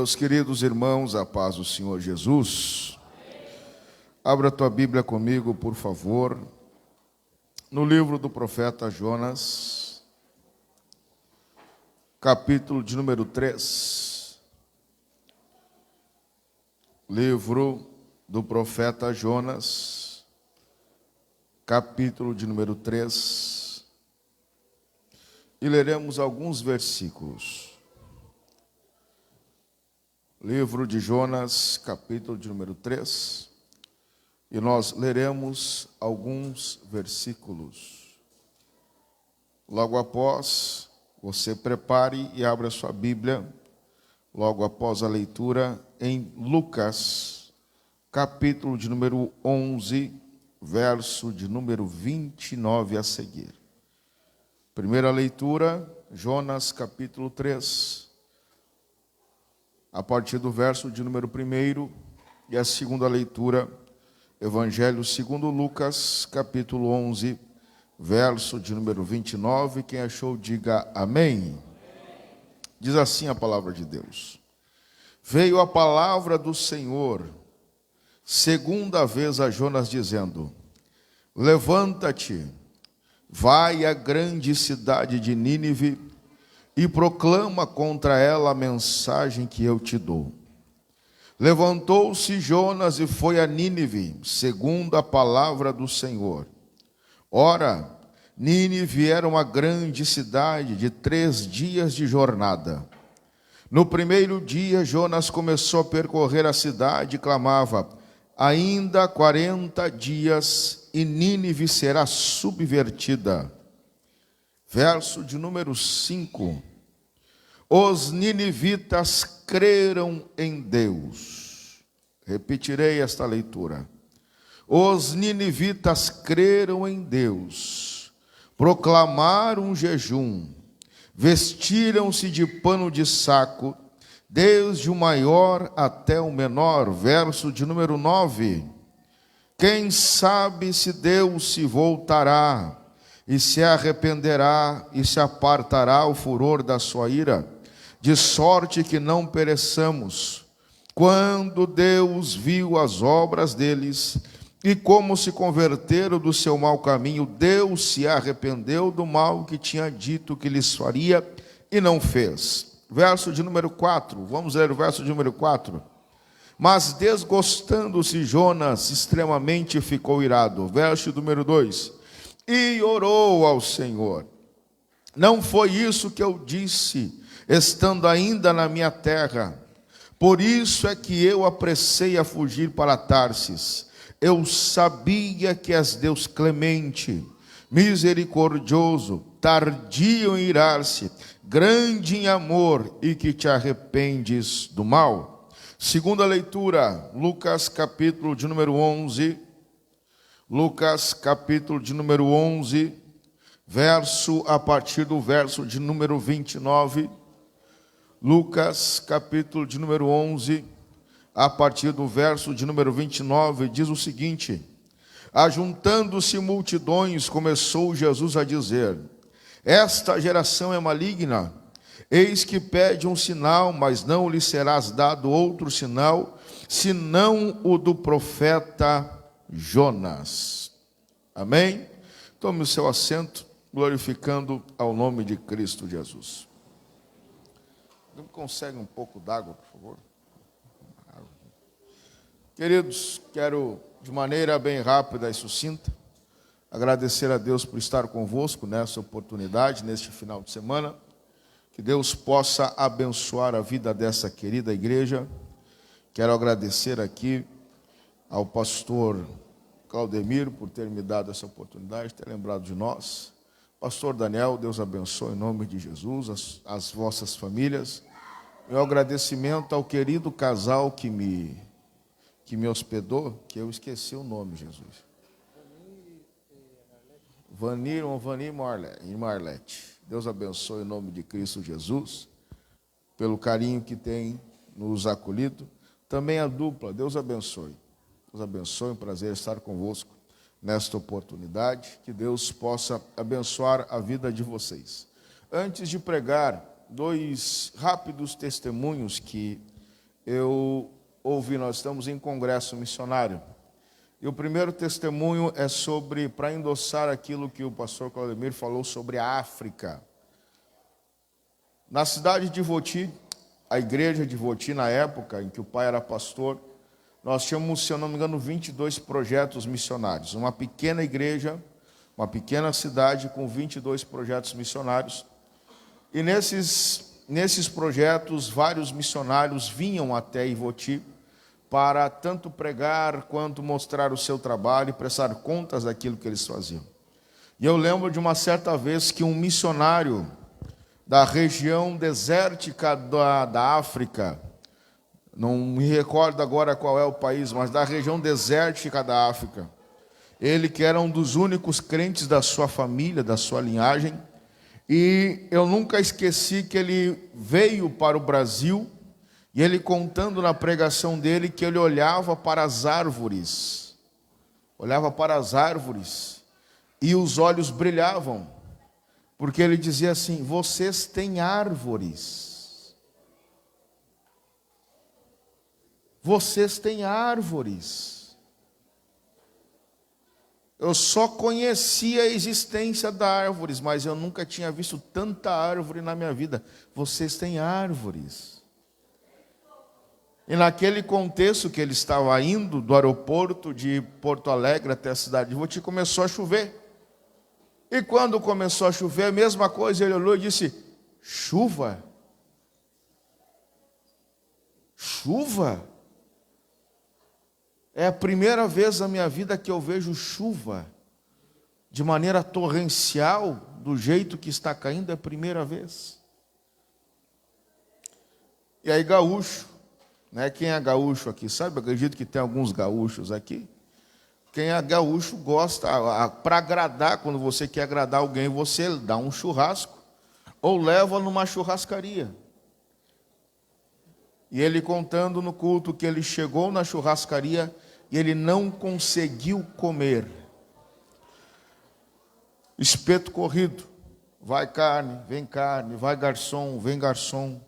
Meus queridos irmãos, a paz do Senhor Jesus. Abra a tua Bíblia comigo, por favor, no livro do profeta Jonas, capítulo de número 3. Livro do profeta Jonas, capítulo de número 3. E leremos alguns versículos. Livro de Jonas, capítulo de número 3, e nós leremos alguns versículos. Logo após, você prepare e abra sua Bíblia, logo após a leitura, em Lucas, capítulo de número 11, verso de número 29 a seguir. Primeira leitura, Jonas, capítulo 3, a partir do verso de número 1, e a segunda leitura, Evangelho segundo Lucas, capítulo 11, verso de número 29. Quem achou, diga amém. Diz assim a palavra de Deus: Veio a palavra do Senhor, segunda vez a Jonas, dizendo: Levanta-te, vai à grande cidade de Nínive, e proclama contra ela a mensagem que eu te dou. Levantou-se Jonas e foi a Nínive, segundo a palavra do Senhor. Ora, Nínive era uma grande cidade de 3 dias de jornada. No primeiro dia, Jonas começou a percorrer a cidade e clamava: ainda 40 dias e Nínive será subvertida. Verso de número 5. Os ninivitas creram em Deus. Repetirei esta leitura. Os ninivitas creram em Deus, proclamaram um jejum, vestiram-se de pano de saco, desde o maior até o menor. Verso de número 9. Quem sabe se Deus se voltará e se arrependerá e se apartará o furor da sua ira, de sorte que não pereçamos. Quando Deus viu as obras deles e como se converteram do seu mau caminho, Deus se arrependeu do mal que tinha dito que lhes faria e não fez. Verso de número 4, vamos ler o verso de número 4. Mas desgostando-se Jonas extremamente ficou irado. Verso número 2. E orou ao Senhor: não foi isso que eu disse, estando ainda na minha terra? Por isso é que eu apressei a fugir para Tarsis. Eu sabia que és Deus clemente, misericordioso, tardio em irar-se, grande em amor, e que te arrependes do mal. Segunda leitura, Lucas capítulo de número 11. Lucas capítulo de número 11, a partir do verso de número 29. Lucas capítulo de número 11, a partir do verso de número 29, diz o seguinte: ajuntando-se multidões, começou Jesus a dizer: esta geração é maligna, eis que pede um sinal, mas não lhe serás dado outro sinal, senão o do profeta Jonas. Amém? Tome o seu assento, glorificando ao nome de Cristo Jesus. Não consegue um pouco d'água, por favor? Queridos, quero de maneira bem rápida e sucinta agradecer a Deus por estar convosco nessa oportunidade, neste final de semana. Que Deus possa abençoar a vida dessa querida igreja. Quero agradecer aqui ao pastor Claudemiro por ter me dado essa oportunidade, ter lembrado de nós. Pastor Daniel, Deus abençoe em nome de Jesus, as vossas famílias. Meu agradecimento ao querido casal que me hospedou, que eu esqueci o nome, Jesus. Vanir e Marlete. Deus abençoe em nome de Cristo Jesus, pelo carinho que tem nos acolhido. Também a dupla, Deus abençoe. Deus abençoe, é um prazer estar convosco nesta oportunidade. Que Deus possa abençoar a vida de vocês. Antes de pregar, 2 rápidos testemunhos que eu ouvi, nós estamos em congresso missionário, e o primeiro testemunho é para endossar aquilo que o pastor Claudemir falou sobre a África. Na cidade de Voti, a igreja de Voti, na época em que o pai era pastor, nós tínhamos, se eu não me engano, 22 projetos missionários. Uma pequena igreja, uma pequena cidade com 22 projetos missionários. E nesses projetos, vários missionários vinham até Ivoti para tanto pregar quanto mostrar o seu trabalho e prestar contas daquilo que eles faziam. E eu lembro de uma certa vez que um missionário da região desértica da África, não me recordo agora qual é o país, mas da região desértica da África, ele que era um dos únicos crentes da sua família, da sua linhagem, e eu nunca esqueci que ele veio para o Brasil, e ele contando na pregação dele que ele olhava para as árvores, e os olhos brilhavam, porque ele dizia assim: vocês têm árvores, vocês têm árvores. Eu só conhecia a existência das árvores, mas eu nunca tinha visto tanta árvore na minha vida. Vocês têm árvores. E naquele contexto que ele estava indo do aeroporto de Porto Alegre até a cidade de Voti, começou a chover. E quando começou a chover, a mesma coisa, ele olhou e disse: chuva? Chuva? É a primeira vez na minha vida que eu vejo chuva de maneira torrencial, do jeito que está caindo, é a primeira vez. E aí, gaúcho, né? Quem é gaúcho aqui, sabe? Eu acredito que tem alguns gaúchos aqui. Quem é gaúcho gosta, para agradar, quando você quer agradar alguém, você dá um churrasco ou leva numa churrascaria. E ele contando no culto que ele chegou na churrascaria e ele não conseguiu comer. Espeto corrido, vai carne, vai garçom, vem garçom.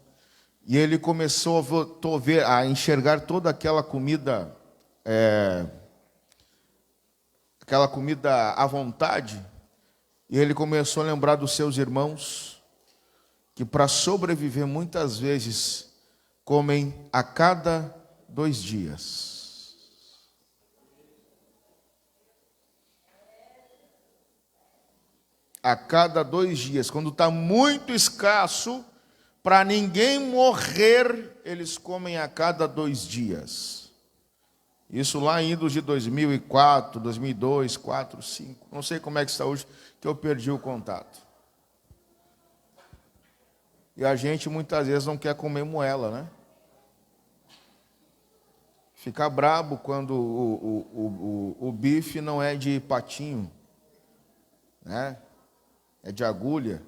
E ele começou a enxergar toda aquela comida, à vontade, e ele começou a lembrar dos seus irmãos, que para sobreviver muitas vezes comem a cada 2 dias. A cada 2 dias, quando está muito escasso, para ninguém morrer, eles comem a cada 2 dias. Isso lá indo de 2004, 2002, 2004, 2005. Não sei como é que está hoje, que eu perdi o contato. E a gente muitas vezes não quer comer moela, né? Fica brabo quando o bife não é de patinho, né? É de agulha.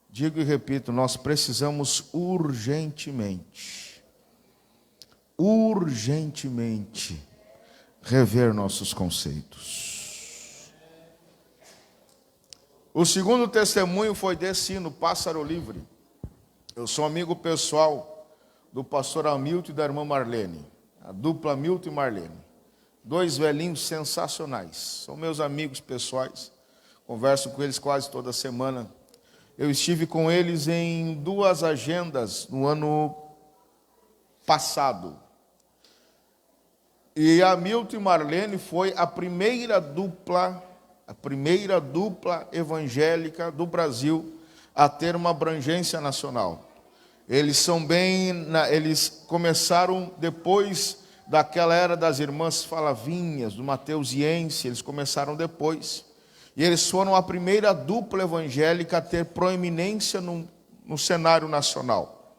Digo e repito, nós precisamos urgentemente rever nossos conceitos. O segundo testemunho foi desse hino, Pássaro Livre. Eu sou amigo pessoal do pastor Hamilton e da irmã Marlene, a dupla Hamilton e Marlene. 2 velhinhos sensacionais, são meus amigos pessoais, converso com eles quase toda semana. Eu estive com eles em 2 agendas no ano passado. E a Hamilton e Marlene foi a primeira dupla evangélica do Brasil a ter uma abrangência nacional. Eles eles começaram depois daquela era das irmãs Falavinhas, do Mateusiense, eles começaram depois. E eles foram a primeira dupla evangélica a ter proeminência no cenário nacional.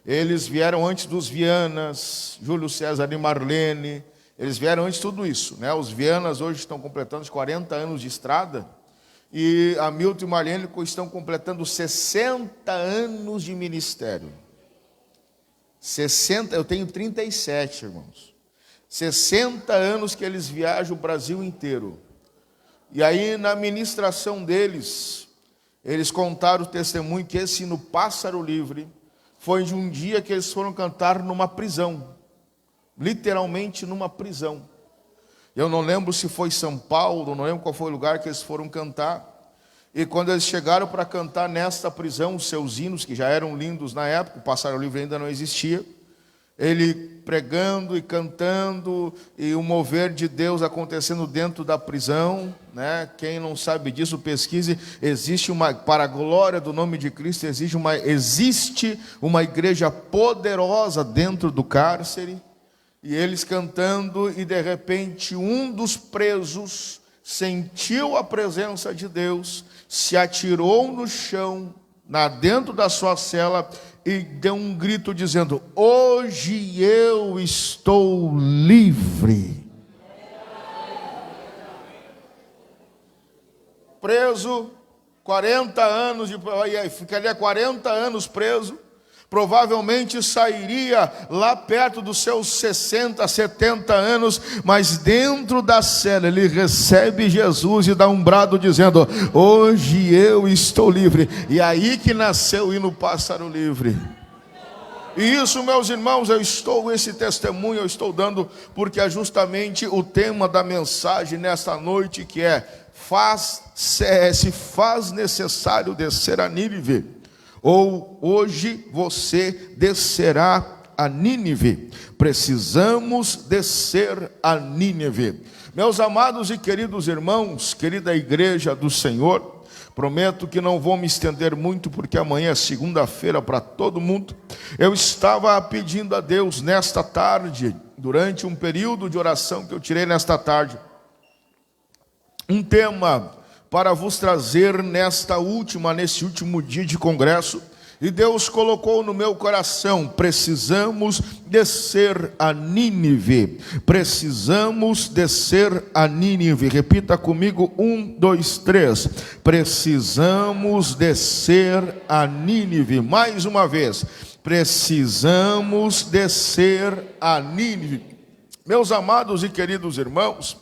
Eles vieram antes dos Vianas, Júlio César e Marlene, eles vieram antes de tudo isso, né? Os Vianas hoje estão completando os 40 anos de estrada, e a Hamilton e Marlene estão completando 60 anos de ministério. 60, eu tenho 37, irmãos. 60 anos que eles viajam o Brasil inteiro. E aí, na ministração deles, eles contaram o testemunho que esse no Pássaro Livre foi de um dia que eles foram cantar numa prisão, literalmente numa prisão. Eu não lembro se foi São Paulo, não lembro qual foi o lugar que eles foram cantar. E quando eles chegaram para cantar nesta prisão, os seus hinos, que já eram lindos na época, o Pássaro Livre ainda não existia, ele pregando e cantando, e o mover de Deus acontecendo dentro da prisão, né? Quem não sabe disso, pesquise. Existe para a glória do nome de Cristo, existe uma igreja poderosa dentro do cárcere, e eles cantando, e de repente um dos presos sentiu a presença de Deus, se atirou no chão, dentro da sua cela, e deu um grito dizendo: hoje eu estou livre. Preso, 40 anos, ficaria 40 anos preso, provavelmente sairia lá perto dos seus 60, 70 anos, mas dentro da cela ele recebe Jesus e dá um brado dizendo: hoje eu estou livre. E aí que nasceu o hino Pássaro Livre. E isso, meus irmãos, esse testemunho eu estou dando porque é justamente o tema da mensagem nesta noite, que é: se faz necessário descer a Nínive, ou hoje você descerá a Nínive. Precisamos descer a Nínive. Meus amados e queridos irmãos, querida igreja do Senhor, prometo que não vou me estender muito, porque amanhã é segunda-feira para todo mundo. Eu estava pedindo a Deus nesta tarde, durante um período de oração que eu tirei nesta tarde, um tema para vos trazer nesse último dia de congresso, e Deus colocou no meu coração: precisamos descer a Nínive, precisamos descer a Nínive. Repita comigo: 1, 2, 3, precisamos descer a Nínive. Mais uma vez, precisamos descer a Nínive. Meus amados e queridos irmãos,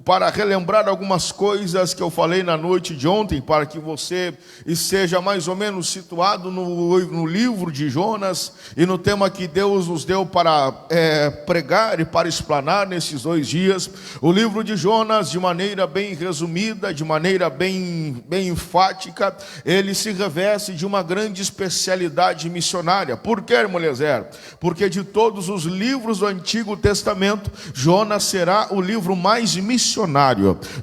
para relembrar algumas coisas que eu falei na noite de ontem, para que você esteja mais ou menos situado no livro de Jonas e no tema que Deus nos deu para pregar e para explanar nesses 2 dias. O livro de Jonas, de maneira bem resumida, de maneira bem enfática, ele se reveste de uma grande especialidade missionária. Por quê, irmão Eliezer? Porque de todos os livros do Antigo Testamento, Jonas será o livro mais missionário.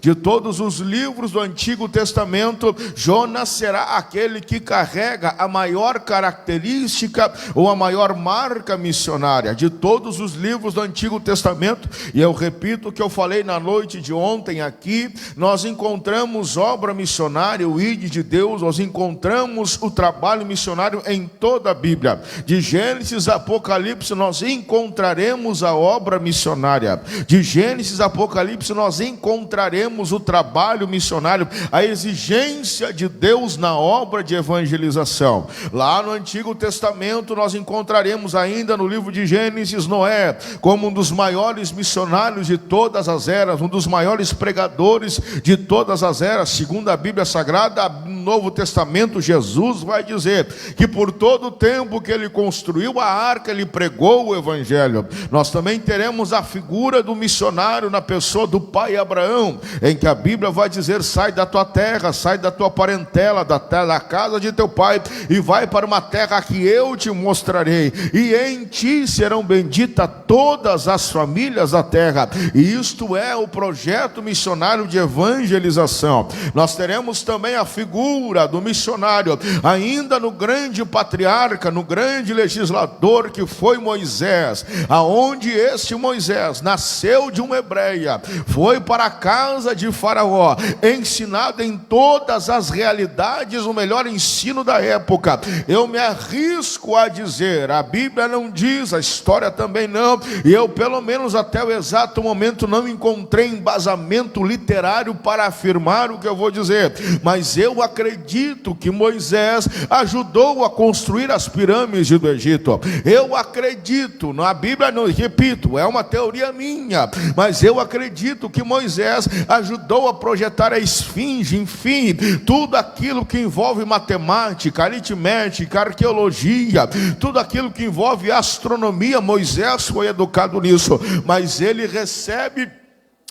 De todos os livros do Antigo Testamento, Jonas será aquele que carrega a maior característica ou a maior marca missionária. De todos os livros do Antigo Testamento, e eu repito o que eu falei na noite de ontem aqui, nós encontramos obra missionária, o ID de Deus, nós encontramos o trabalho missionário em toda a Bíblia. De Gênesis a Apocalipse nós encontraremos a obra missionária. De Gênesis a Apocalipse nós encontraremos o trabalho missionário, a exigência de Deus na obra de evangelização. Lá no Antigo Testamento nós encontraremos ainda no livro de Gênesis Noé como um dos maiores missionários de todas as eras, um dos maiores pregadores de todas as eras. Segundo a Bíblia Sagrada, no Novo Testamento, Jesus vai dizer que por todo o tempo que ele construiu a arca, ele pregou o evangelho. Nós também teremos a figura do missionário na pessoa do pai Abraão, em que a Bíblia vai dizer: sai da tua terra, sai da tua parentela, da casa de teu pai, e vai para uma terra que eu te mostrarei, e em ti serão benditas todas as famílias da terra. E isto é o projeto missionário de evangelização. Nós teremos também a figura do missionário ainda no grande patriarca, no grande legislador que foi Moisés, aonde este Moisés nasceu de uma hebreia, foi para a casa de Faraó, ensinado em todas as realidades, o melhor ensino da época. Eu me arrisco a dizer, a Bíblia não diz, a história também não, e eu pelo menos até o exato momento não encontrei embasamento literário para afirmar o que eu vou dizer, mas eu acredito que Moisés ajudou a construir as pirâmides do Egito. Eu acredito, na Bíblia não, repito, é uma teoria minha, mas eu acredito que Moisés ajudou a projetar a esfinge, enfim, tudo aquilo que envolve matemática, aritmética, arqueologia, tudo aquilo que envolve astronomia. Moisés foi educado nisso, mas ele recebe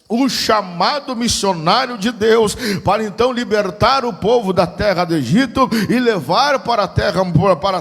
o chamado missionário de Deus para então libertar o povo da terra do Egito e levar para a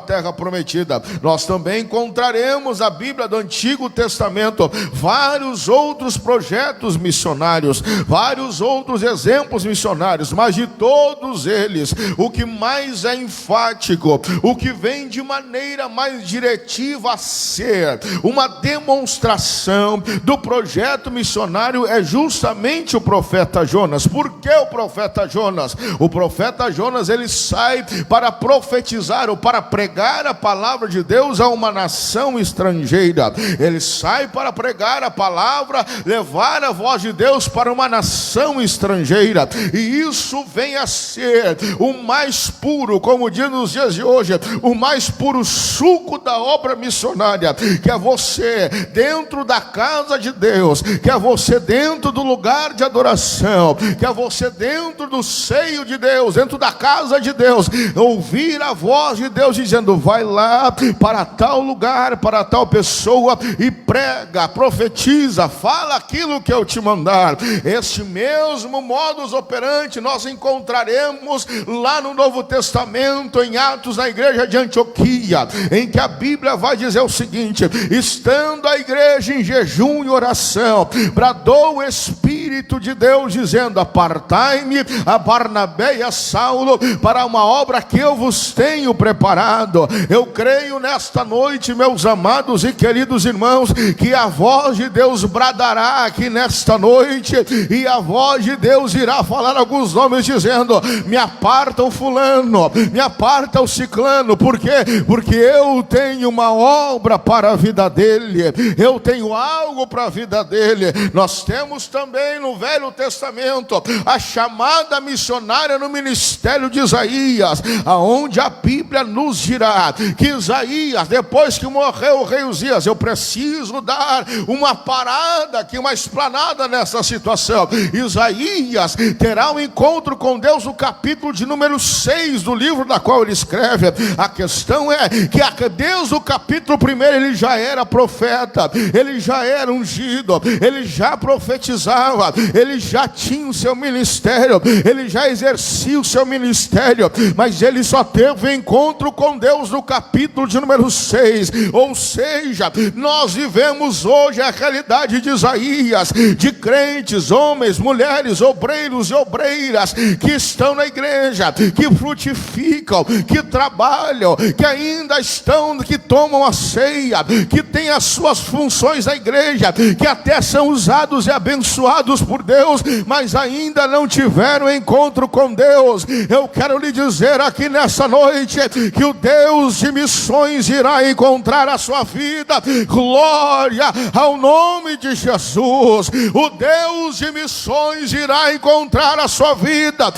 terra prometida. Nós também encontraremos a Bíblia do Antigo Testamento, vários outros projetos missionários, vários outros exemplos missionários, mas de todos eles, o que mais é enfático, o que vem de maneira mais diretiva a ser uma demonstração do projeto missionário é justamente o profeta Jonas. Por que o profeta Jonas? O profeta Jonas, ele sai para profetizar ou para pregar a palavra de Deus a uma nação estrangeira. Ele sai para pregar a palavra, levar a voz de Deus para uma nação estrangeira. E isso vem a ser o mais puro, como diz nos dias de hoje, o mais puro suco da obra missionária, que é você dentro da casa de Deus, que é você dentro do lugar de adoração, que é você dentro do seio de Deus, dentro da casa de Deus, ouvir a voz de Deus dizendo: vai lá para tal lugar, para tal pessoa e prega, profetiza, fala aquilo que eu te mandar. Este mesmo modus operandi nós encontraremos lá no Novo Testamento, em Atos, na igreja de Antioquia, em que a Bíblia vai dizer o seguinte: estando a igreja em jejum e oração, bradou o Espírito de Deus dizendo: apartai-me a Barnabé e a Saulo para uma obra que eu vos tenho preparado. Eu creio nesta noite, meus amados e queridos irmãos, que a voz de Deus bradará aqui nesta noite, e a voz de Deus irá falar alguns nomes dizendo: me aparta o fulano, me aparta o ciclano. Por quê? Porque eu tenho uma obra para a vida dele, eu tenho algo para a vida dele. Nós temos também no Velho Testamento a chamada missionária no ministério de Isaías, aonde a Bíblia nos dirá que Isaías, depois que morreu o rei Uzias, eu preciso dar uma parada aqui, uma explanada nessa situação. Isaías terá um encontro com Deus no capítulo de número 6 do livro da qual ele escreve. A questão é que Deus, no capítulo 1, ele já era profeta, ele já era ungido, ele já profetizava, ele já tinha o seu ministério, ele já exercia o seu ministério, mas ele só teve encontro com Deus no capítulo de número 6. Ou seja, nós vivemos hoje a realidade de Isaías, de crentes, homens, mulheres, obreiros e obreiras que estão na igreja, que frutificam, que trabalham, que ainda estão, que tomam a ceia, que têm as suas funções na igreja, que até são usados e abençoados por Deus, mas ainda não tiveram encontro com Deus. Eu quero lhe dizer aqui nessa noite que o Deus de missões irá encontrar a sua vida. Glória ao nome de Jesus. O Deus de missões irá encontrar a sua vida.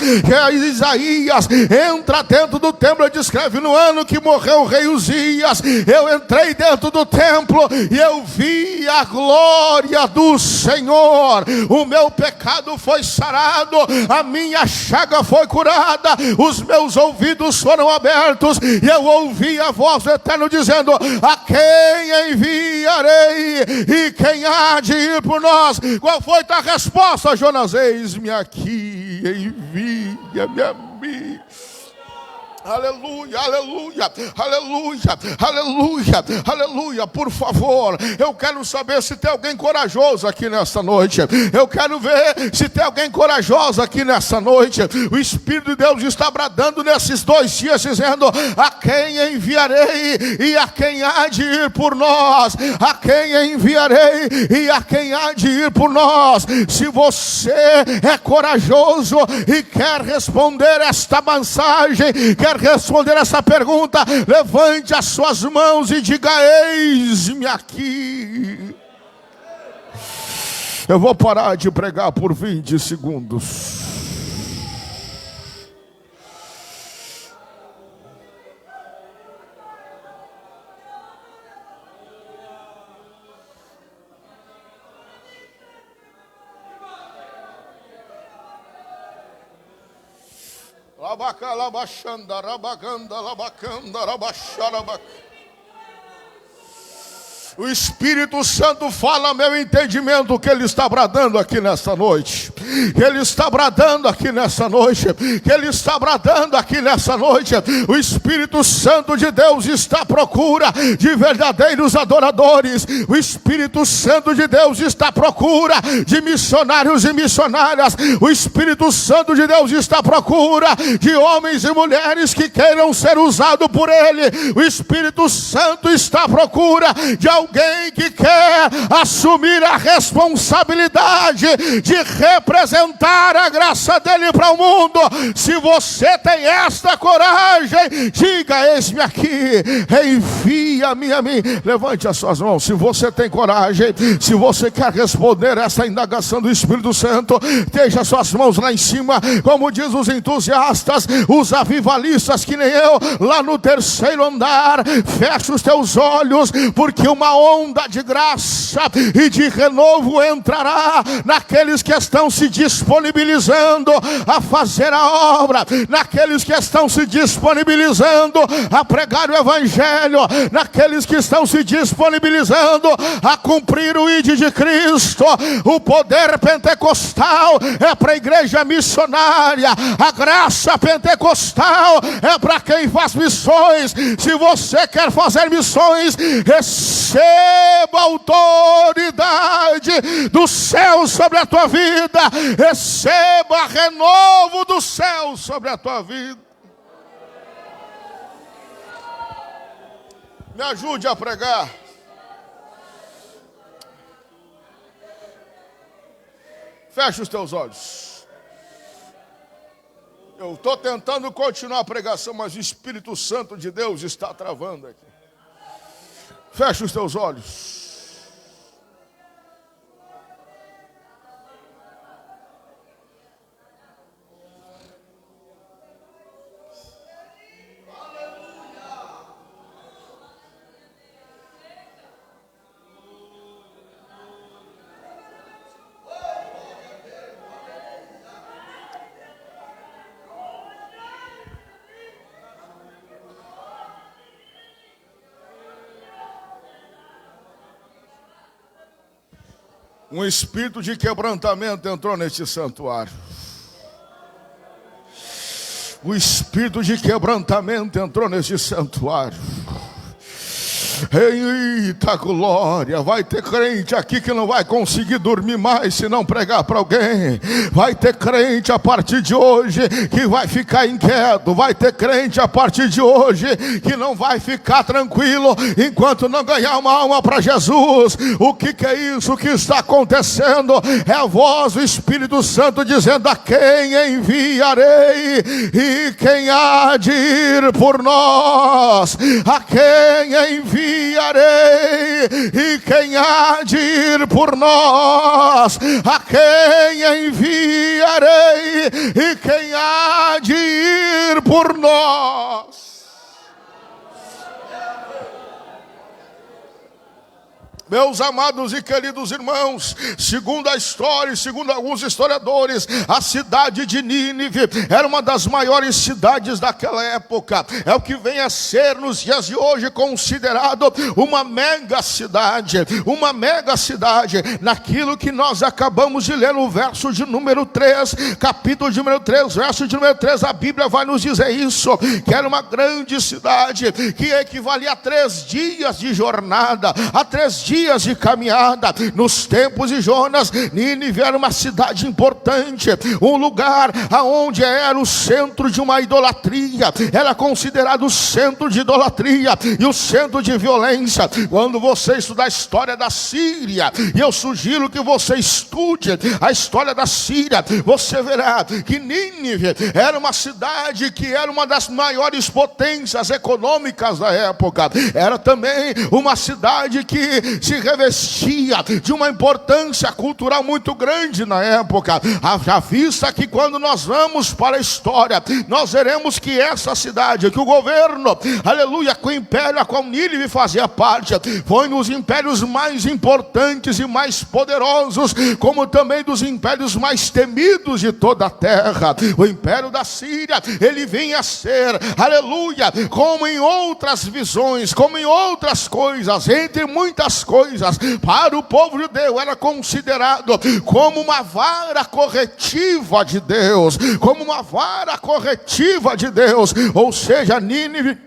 Isaías entra dentro do templo e descreve: no ano que morreu o rei Uzias, eu entrei dentro do templo e eu vi a glória do Senhor. O meu pecado foi sarado, a minha chaga foi curada, os meus ouvidos foram abertos e eu ouvi a voz do Eterno dizendo: a quem enviarei e quem há de ir por nós? Qual foi tua resposta, Jonas? Eis-me aqui, envia-me a mim. Aleluia, aleluia, aleluia, aleluia, aleluia. Por favor, eu quero saber se tem alguém corajoso aqui nessa noite. Eu quero ver se tem alguém corajoso aqui nessa noite. O Espírito de Deus está bradando nesses 2 dias dizendo: a quem enviarei e a quem há de ir por nós? A quem enviarei e a quem há de ir por nós? Se você é corajoso e quer responder esta mensagem, quer responder essa pergunta, levante as suas mãos e diga: eis-me aqui. Eu vou parar de pregar por 20 segundos. O Espírito Santo fala ao meu entendimento que Ele está bradando aqui nesta noite. Que Ele está bradando aqui nessa noite. Que Ele está bradando aqui nessa noite. O Espírito Santo de Deus está à procura de verdadeiros adoradores. O Espírito Santo de Deus está à procura de missionários e missionárias. O Espírito Santo de Deus está à procura de homens e mulheres que queiram ser usados por Ele. O Espírito Santo está à procura de alguém que quer assumir a responsabilidade de representar a graça dele para o mundo. Se você tem esta coragem, diga: eis-me aqui, envia-me a mim. Levante as suas mãos. Se você tem coragem, se você quer responder essa indagação do Espírito Santo, deixe as suas mãos lá em cima, como diz os entusiastas, os avivalistas que nem eu, lá no terceiro andar. Feche os teus olhos, porque uma onda de graça e de renovo entrará naqueles que estão se disponibilizando a fazer a obra, naqueles que estão se disponibilizando a pregar o Evangelho, naqueles que estão se disponibilizando a cumprir o ID de Cristo. O poder pentecostal é para a igreja missionária, a graça pentecostal é para quem faz missões. Se você quer fazer missões, receba a autoridade do céu sobre a tua vida. Receba renovo do céu sobre a tua vida. Me ajude a pregar. Feche os teus olhos. Eu estou tentando continuar a pregação, mas o Espírito Santo de Deus está travando aqui. Feche os teus olhos. Um espírito de quebrantamento entrou neste santuário. O espírito de quebrantamento entrou neste santuário. Eita glória, vai ter crente aqui que não vai conseguir dormir mais se não pregar para alguém. Vai ter crente a partir de hoje que vai ficar inquieto. Vai ter crente a partir de hoje que não vai ficar tranquilo enquanto não ganhar uma alma para Jesus. O que é isso que está acontecendo? É a voz do Espírito Santo dizendo: a quem enviarei e quem há de ir por nós? A quem enviarei e quem há de ir por nós? A quem enviarei e quem há de ir por nós? Meus amados e queridos irmãos, segundo a história, segundo alguns historiadores, a cidade de Nínive era uma das maiores cidades daquela época. É o que vem a ser nos dias de hoje considerado uma mega cidade. Uma mega cidade. Naquilo que nós acabamos de ler no verso de número 3, capítulo de número 3, verso de número 3, a Bíblia vai nos dizer isso, que era uma grande cidade, que equivalia a 3 dias de jornada, a 3 dias de caminhada. Nos tempos de Jonas, Nínive era uma cidade importante, um lugar aonde era o centro de uma idolatria, era considerado o centro de idolatria e o centro de violência. Quando você estudar a história da Síria, e eu sugiro que você estude a história da Síria, você verá que Nínive era uma cidade que era uma das maiores potências econômicas da época. Era também uma cidade que se revestia de uma importância cultural muito grande na época. Já vista que quando nós vamos para a história, nós veremos que essa cidade, que o governo, aleluia, que o império a qual Nínive fazia parte, foi um dos impérios mais importantes e mais poderosos, como também dos impérios mais temidos de toda a terra. O império da Síria, ele vinha a ser, aleluia, como em outras visões, como em outras coisas, entre muitas coisas, para o povo judeu era considerado como uma vara corretiva de Deus, como uma vara corretiva de Deus. Ou seja, Nínive,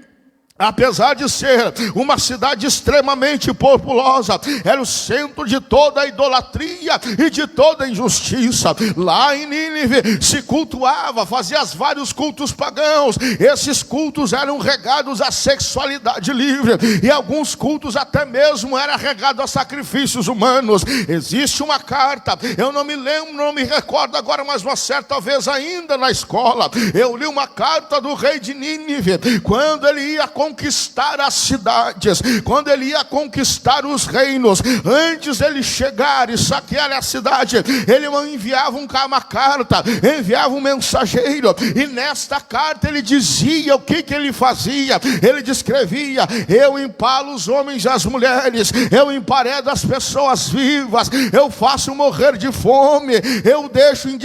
apesar de ser uma cidade extremamente populosa, era o centro de toda a idolatria e de toda a injustiça. Lá em Nínive se cultuava, fazia vários cultos pagãos. Esses cultos eram regados à sexualidade livre, e alguns cultos até mesmo eram regados a sacrifícios humanos. Existe uma carta, eu não me lembro, não me recordo agora, mas uma certa vez ainda na escola, eu li uma carta do rei de Nínive, quando ele ia conquistar as cidades, quando ele ia conquistar os reinos. Antes dele chegar e saquear a cidade, ele enviava uma carta, enviava um mensageiro, e nesta carta ele dizia o que ele fazia. Ele descrevia: eu empalo os homens e as mulheres, eu emparedo as pessoas vivas, eu faço morrer de fome, eu deixo em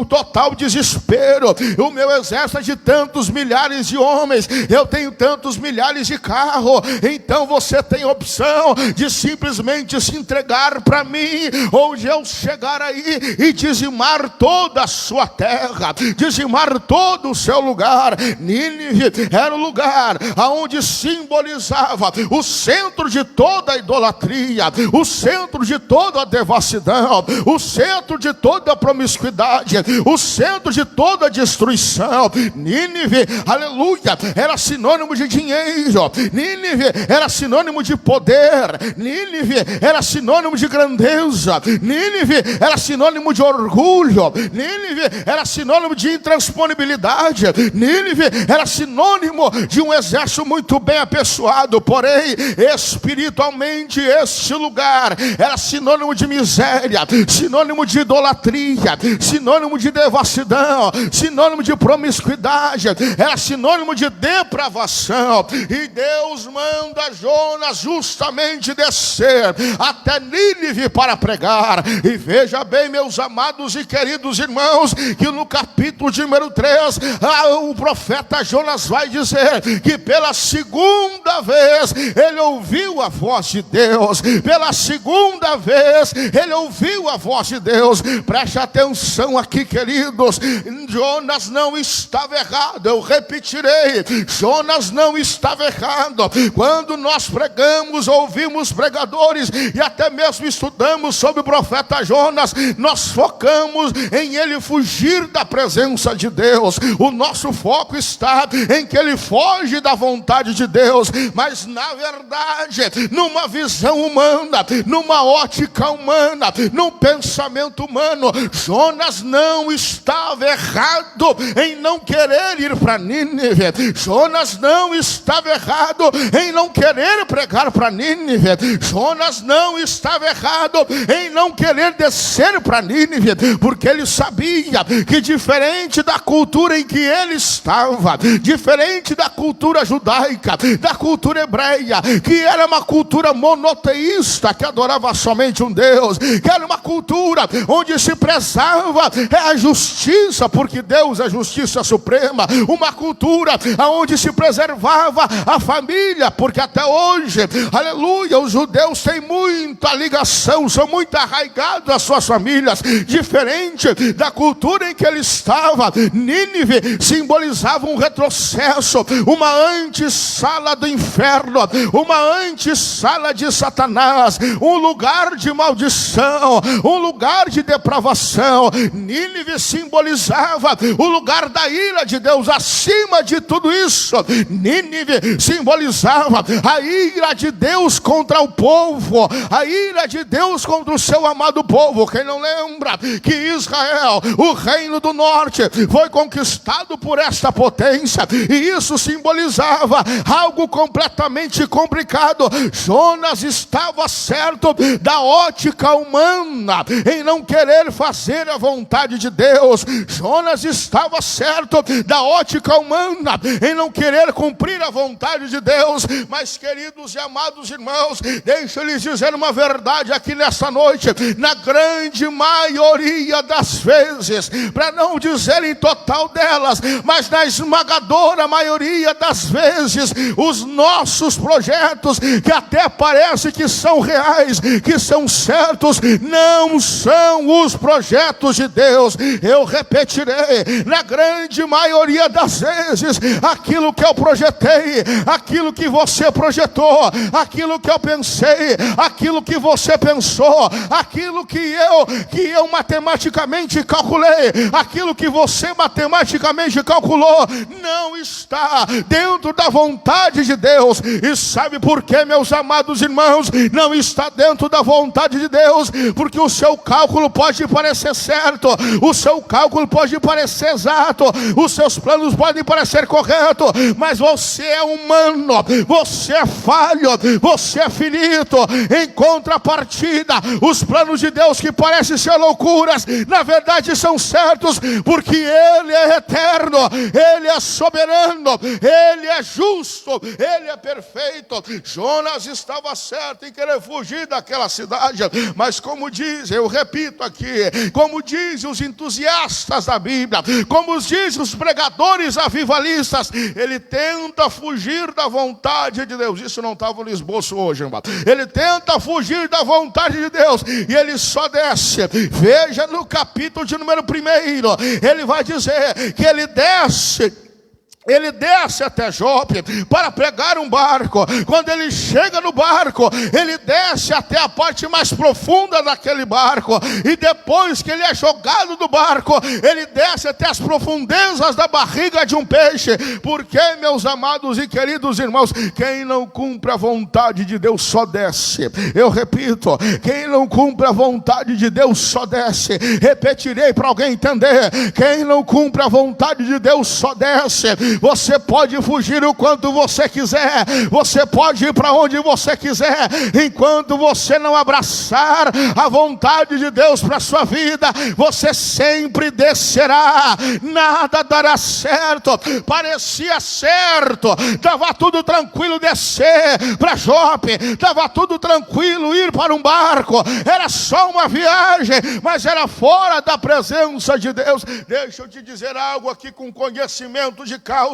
total desespero o meu exército de tantos milhares de homens, eu tenho tantos milhares de carros. Então você tem a opção de simplesmente se entregar para mim, ou de eu chegar aí e dizimar toda a sua terra, dizimar todo o seu lugar. Nínive era o lugar aonde simbolizava o centro de toda a idolatria, o centro de toda a devassidão, o centro de toda a promiscuidade, o centro de toda a destruição. Nínive, aleluia, era sinônimo de dinheiro. Nínive era sinônimo de poder. Nínive era sinônimo de grandeza. Nínive era sinônimo de orgulho. Nínive era sinônimo de intransponibilidade. Nínive era sinônimo de um exército muito bem apessoado. Porém, espiritualmente, este lugar era sinônimo de miséria, sinônimo de idolatria, sinônimo de devassidão, sinônimo de promiscuidade, era sinônimo de depravação. E Deus manda Jonas justamente descer até Nínive para pregar. E veja bem, meus amados e queridos irmãos, que no capítulo de número 3, o profeta Jonas vai dizer que pela segunda vez ele ouviu a voz de Deus. Pela segunda vez ele ouviu a voz de Deus. Preste atenção aqui, queridos. Jonas não estava errado. Eu repetirei: Jonas não estava errado. Quando nós pregamos, ouvimos pregadores e até mesmo estudamos sobre o profeta Jonas, nós focamos em ele fugir da presença de Deus. O nosso foco está em que ele foge da vontade de Deus. Mas na verdade, numa visão humana, numa ótica humana, num pensamento humano, Jonas não estava errado em não querer ir para Nínive. Jonas não estava errado em não querer pregar para Nínive. Jonas não estava errado em não querer descer para Nínive, porque ele sabia que, diferente da cultura em que ele estava, diferente da cultura judaica, da cultura hebreia, que era uma cultura monoteísta, que adorava somente um Deus, que era uma cultura onde se prezava a justiça, porque Deus é a justiça suprema, uma cultura onde se preservava a família, porque até hoje, aleluia, os judeus têm muita ligação, são muito arraigados às suas famílias, diferente da cultura em que ele estava. Nínive simbolizava um retrocesso, uma antessala do inferno, uma antessala de Satanás, um lugar de maldição, um lugar de depravação. Nínive simbolizava o lugar da ira de Deus. Acima de tudo isso, Nínive Nínive simbolizava a ira de Deus contra o povo, a ira de Deus contra o seu amado povo. Quem não lembra que Israel, o reino do norte, foi conquistado por esta potência, e isso simbolizava algo completamente complicado. Jonas estava certo da ótica humana em não querer fazer a vontade de Deus. Jonas estava certo da ótica humana em não querer cumprir a vontade de Deus. Mas, queridos e amados irmãos, deixa eu lhes dizer uma verdade aqui nessa noite: na grande maioria das vezes, para não dizer em total delas, mas na esmagadora maioria das vezes, os nossos projetos, que até parece que são reais, que são certos, não são os projetos de Deus. Eu repetirei: na grande maioria das vezes, aquilo que eu projetei, aquilo que você projetou, aquilo que eu pensei, aquilo que você pensou, aquilo que eu matematicamente calculei, aquilo que você matematicamente calculou, não está dentro da vontade de Deus. E sabe por quê, meus amados irmãos? Não está dentro da vontade de Deus porque o seu cálculo pode parecer certo, o seu cálculo pode parecer exato, os seus planos podem parecer corretos, mas você é humano, você é falho, você é finito. Em contrapartida, os planos de Deus, que parecem ser loucuras, na verdade são certos, porque Ele é eterno, Ele é soberano, Ele é justo, Ele é perfeito. Jonas estava certo em querer fugir daquela cidade, mas como diz, eu repito aqui, como dizem os entusiastas da Bíblia, como dizem os pregadores avivalistas, ele tenta fugir da vontade de Deus. Isso não estava no esboço hoje, irmão. Ele tenta fugir da vontade de Deus e ele só desce. Veja no capítulo de número 1, ele vai dizer que ele desce até Jope para pegar um barco. Quando ele chega no barco, ele desce até a parte mais profunda daquele barco, e depois que ele é jogado do barco, ele desce até as profundezas da barriga de um peixe. Porque, meus amados e queridos irmãos, quem não cumpre a vontade de Deus só desce. Eu repito, quem não cumpre a vontade de Deus só desce. Repetirei para alguém entender: quem não cumpre a vontade de Deus só desce. Você pode fugir o quanto você quiser, você pode ir para onde você quiser, enquanto você não abraçar a vontade de Deus para a sua vida, você sempre descerá, nada dará certo. Parecia certo, estava tudo tranquilo descer para Jope, estava tudo tranquilo ir para um barco, era só uma viagem, mas era fora da presença de Deus. Deixa eu te dizer algo aqui com conhecimento de causa: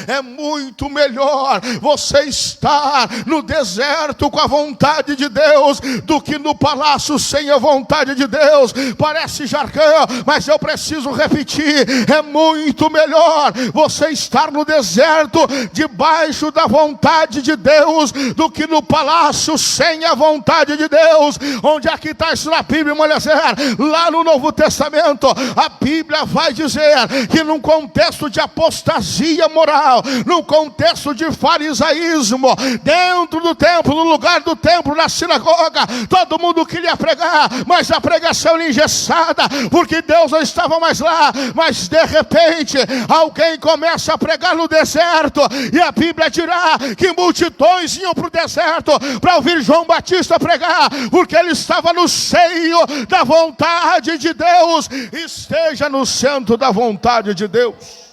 é muito melhor você estar no deserto com a vontade de Deus do que no palácio sem a vontade de Deus. Parece jargão, mas eu preciso repetir: é muito melhor você estar no deserto debaixo da vontade de Deus do que no palácio sem a vontade de Deus. Onde é que está isso na Bíblia, Moisés? Lá no Novo Testamento, a Bíblia vai dizer que num contexto de apostasia moral, num contexto de farisaísmo, dentro do templo, no lugar do templo, na sinagoga, todo mundo queria pregar, mas a pregação era engessada, porque Deus não estava mais lá. Mas de repente, alguém começa a pregar no deserto, e a Bíblia dirá que multidões iam para o deserto para ouvir João Batista pregar, porque ele estava no seio da vontade de Deus. Esteja no centro da vontade de Deus.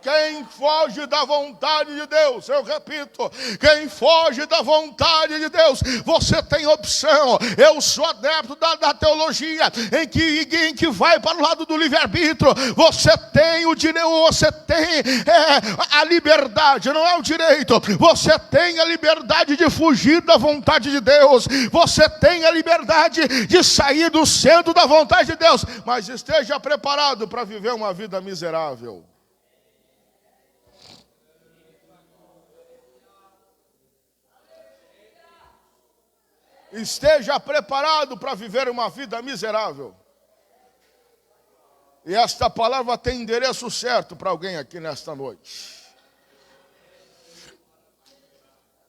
Quem foge da vontade de Deus, eu repito, quem foge da vontade de Deus, você tem opção. Eu sou adepto da teologia em que vai para o lado do livre-arbítrio. Você tem o direito, você tem a liberdade, não é o direito. Você tem a liberdade de fugir da vontade de Deus. Você tem a liberdade de sair do centro da vontade de Deus. Mas esteja preparado para viver uma vida miserável. Esteja preparado para viver uma vida miserável. E esta palavra tem endereço certo para alguém aqui nesta noite.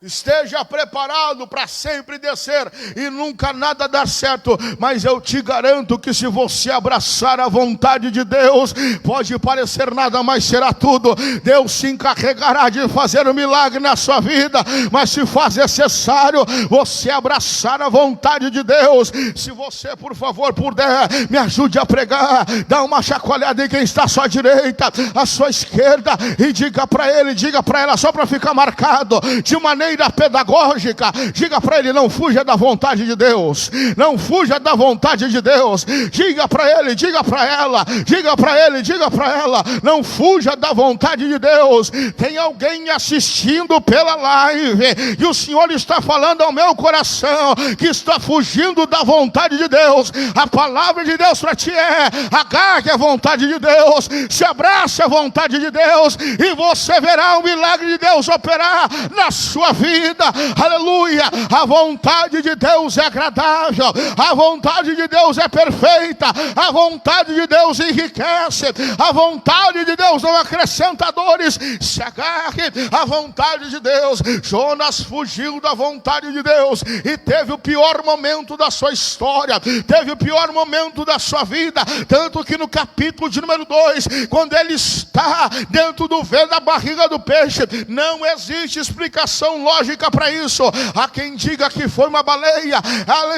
Esteja preparado para sempre descer e nunca nada dar certo. Mas eu te garanto que se você abraçar a vontade de Deus, pode parecer nada, mas será tudo. Deus se encarregará de fazer um milagre na sua vida. Mas se faz necessário você abraçar a vontade de Deus. Se você, por favor, puder, me ajude a pregar. Dá uma chacoalhada em quem está à sua direita, à sua esquerda, e diga para ele, diga para ela, só para ficar marcado, de maneira pedagógica, diga para ele: não fuja da vontade de Deus, não fuja da vontade de Deus. Diga para ele, diga para ela, diga para ele, diga para ela: não fuja da vontade de Deus. Tem alguém assistindo pela live e o Senhor está falando ao meu coração que está fugindo da vontade de Deus. A palavra de Deus para ti é: agarre a vontade de Deus, se abrace a vontade de Deus, e você verá o milagre de Deus operar na sua vida. Aleluia. A vontade de Deus é agradável, a vontade de Deus é perfeita, a vontade de Deus enriquece, a vontade de Deus não acrescenta dores. Se agarre à vontade de Deus. Jonas fugiu da vontade de Deus e teve o pior momento da sua história, teve o pior momento da sua vida, tanto que no capítulo de número 2, quando ele está dentro do ventre da barriga do peixe, não existe explicação lógica para isso. Há quem diga que foi uma baleia,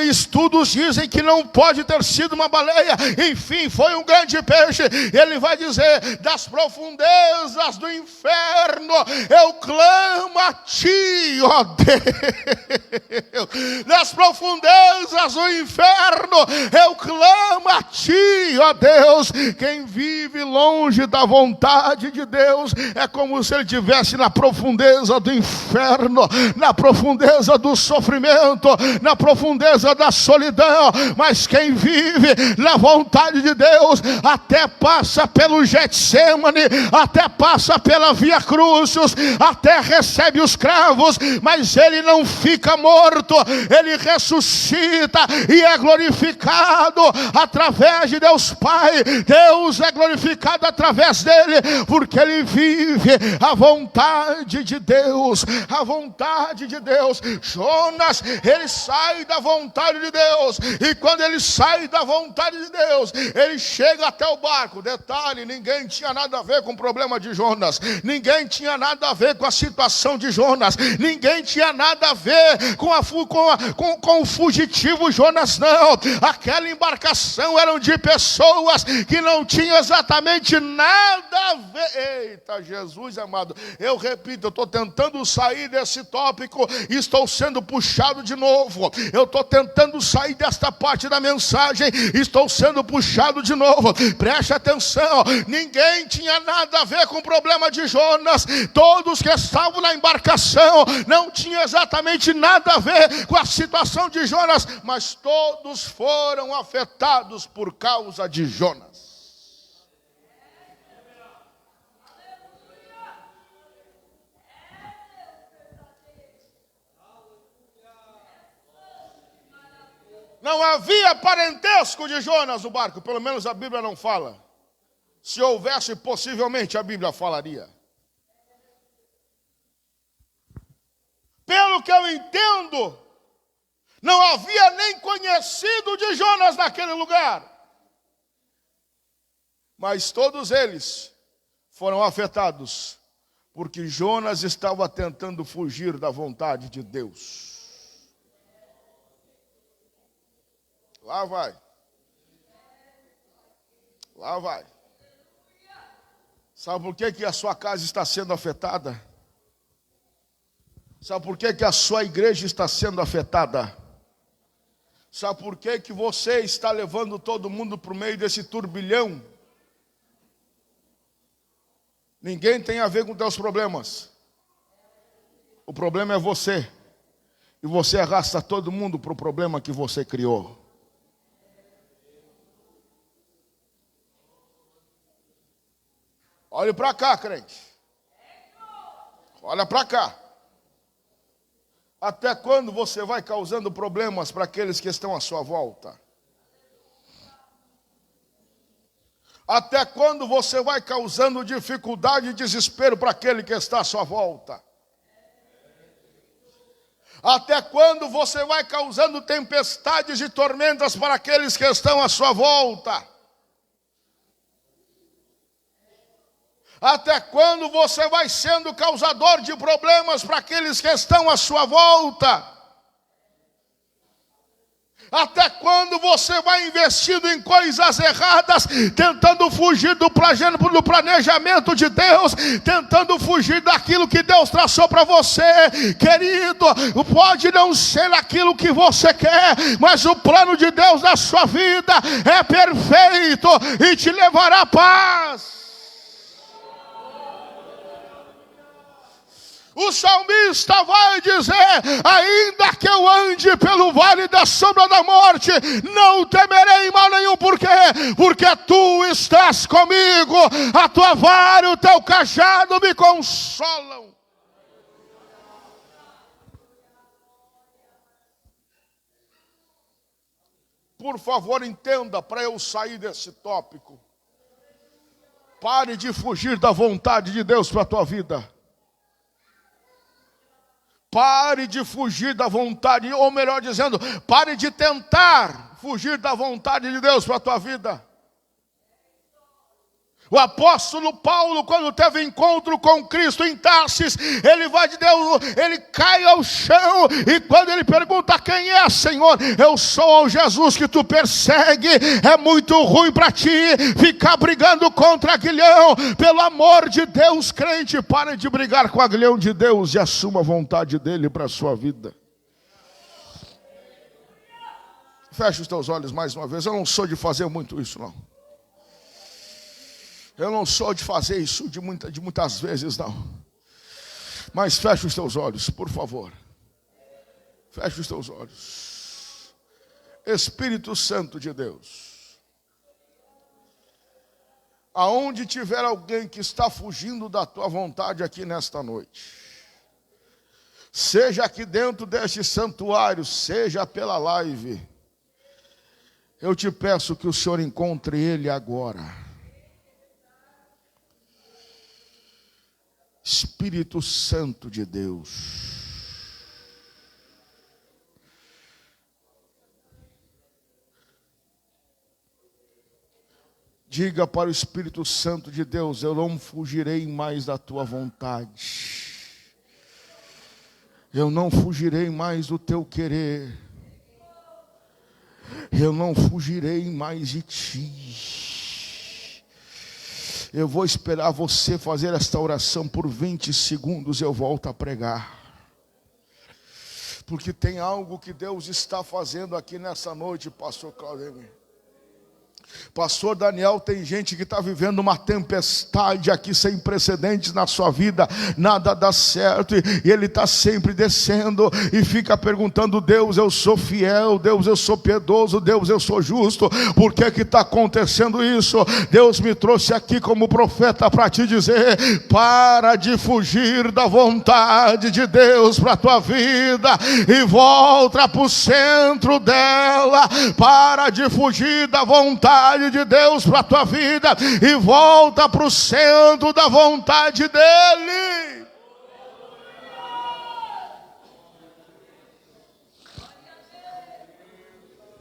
estudos dizem que não pode ter sido uma baleia, enfim, foi um grande peixe. Ele vai dizer: das profundezas do inferno eu clamo a ti, ó Deus. Das profundezas do inferno eu clamo a ti, ó Deus. Quem vive longe da vontade de Deus é como se ele estivesse na profundeza do inferno, na profundeza do sofrimento, na profundeza da solidão. Mas quem vive na vontade de Deus até passa pelo Getsemane, até passa pela Via Crucis, até recebe os cravos, mas ele não fica morto, ele ressuscita e é glorificado através de Deus Pai. Deus é glorificado através dele, porque ele vive a vontade de Deus, a vontade de Deus. Jonas, ele sai da vontade de Deus, e quando ele sai da vontade de Deus, ele chega até o barco. Detalhe: ninguém tinha nada a ver com o problema de Jonas, ninguém tinha nada a ver com a situação de Jonas, ninguém tinha nada a ver com o fugitivo Jonas, não. Aquela embarcação eram de pessoas que não tinham exatamente nada a ver. Eita Jesus amado, eu repito, eu estou tentando sair desse tópico e estou sendo puxado de novo. Eu estou tentando sair desta parte da mensagem, estou sendo puxado de novo. Preste atenção: ninguém tinha nada a ver com o problema de Jonas. Todos que estavam na embarcação não tinham exatamente nada a ver com a situação de Jonas, mas todos foram afetados por causa de Jonas. Não havia parentesco de Jonas no barco, pelo menos a Bíblia não fala. Se houvesse, possivelmente a Bíblia falaria. Pelo que eu entendo, não havia nem conhecido de Jonas naquele lugar. Mas todos eles foram afetados, porque Jonas estava tentando fugir da vontade de Deus. Lá vai. Lá vai. Sabe por que a sua casa está sendo afetada? Sabe por que a sua igreja está sendo afetada? Sabe por que você está levando todo mundo para o meio desse turbilhão? Ninguém tem a ver com teus problemas. O problema é você. E você arrasta todo mundo para o problema que você criou. Olhe para cá, crente. Olha para cá. Até quando você vai causando problemas para aqueles que estão à sua volta? Até quando você vai causando dificuldade e desespero para aquele que está à sua volta? Até quando você vai causando tempestades e tormentas para aqueles que estão à sua volta? Até quando você vai sendo causador de problemas para aqueles que estão à sua volta? Até quando você vai investindo em coisas erradas, tentando fugir do planejamento de Deus, tentando fugir daquilo que Deus traçou para você? Querido, pode não ser aquilo que você quer, mas o plano de Deus na sua vida é perfeito e te levará à paz. O salmista vai dizer: ainda que eu ande pelo vale da sombra da morte, não temerei mal nenhum. Por quê? Porque tu estás comigo, a tua vara e o teu cajado me consolam. Por favor, entenda, para eu sair desse tópico. Pare de fugir da vontade de Deus para a tua vida. Pare de fugir da vontade, ou melhor dizendo, pare de tentar fugir da vontade de Deus para a tua vida. O apóstolo Paulo, quando teve encontro com Cristo em Tarsis, ele vai de Deus, ele cai ao chão, e quando ele pergunta: quem é, Senhor? Eu sou o Jesus que tu persegue. É muito ruim para ti ficar brigando contra aguilhão. Pelo amor de Deus, crente, pare de brigar com o aguilhão de Deus e assuma a vontade dele para a sua vida. Feche os teus olhos mais uma vez. Eu não sou de fazer muito isso, não. Eu não sou de fazer isso de muitas vezes, não. Mas feche os teus olhos, por favor. Feche os teus olhos. Espírito Santo de Deus. Aonde tiver alguém que está fugindo da tua vontade aqui nesta noite, seja aqui dentro deste santuário, seja pela live, eu te peço que o Senhor encontre ele agora. Espírito Santo de Deus, diga para o Espírito Santo de Deus: eu não fugirei mais da tua vontade, eu não fugirei mais do teu querer, eu não fugirei mais de ti. Eu vou esperar você fazer esta oração por 20 segundos, eu volto a pregar. Porque tem algo que Deus está fazendo aqui nessa noite, pastor Claudemir. Pastor Daniel, tem gente que está vivendo uma tempestade aqui sem precedentes na sua vida, nada dá certo, e ele está sempre descendo e fica perguntando: Deus, eu sou fiel, Deus, eu sou piedoso, Deus, eu sou justo, por que está acontecendo isso? Deus me trouxe aqui como profeta para te dizer: para de fugir da vontade de Deus para a tua vida e volta para o centro dela. Para de fugir da vontade de Deus para a tua vida e volta para o centro da vontade dele.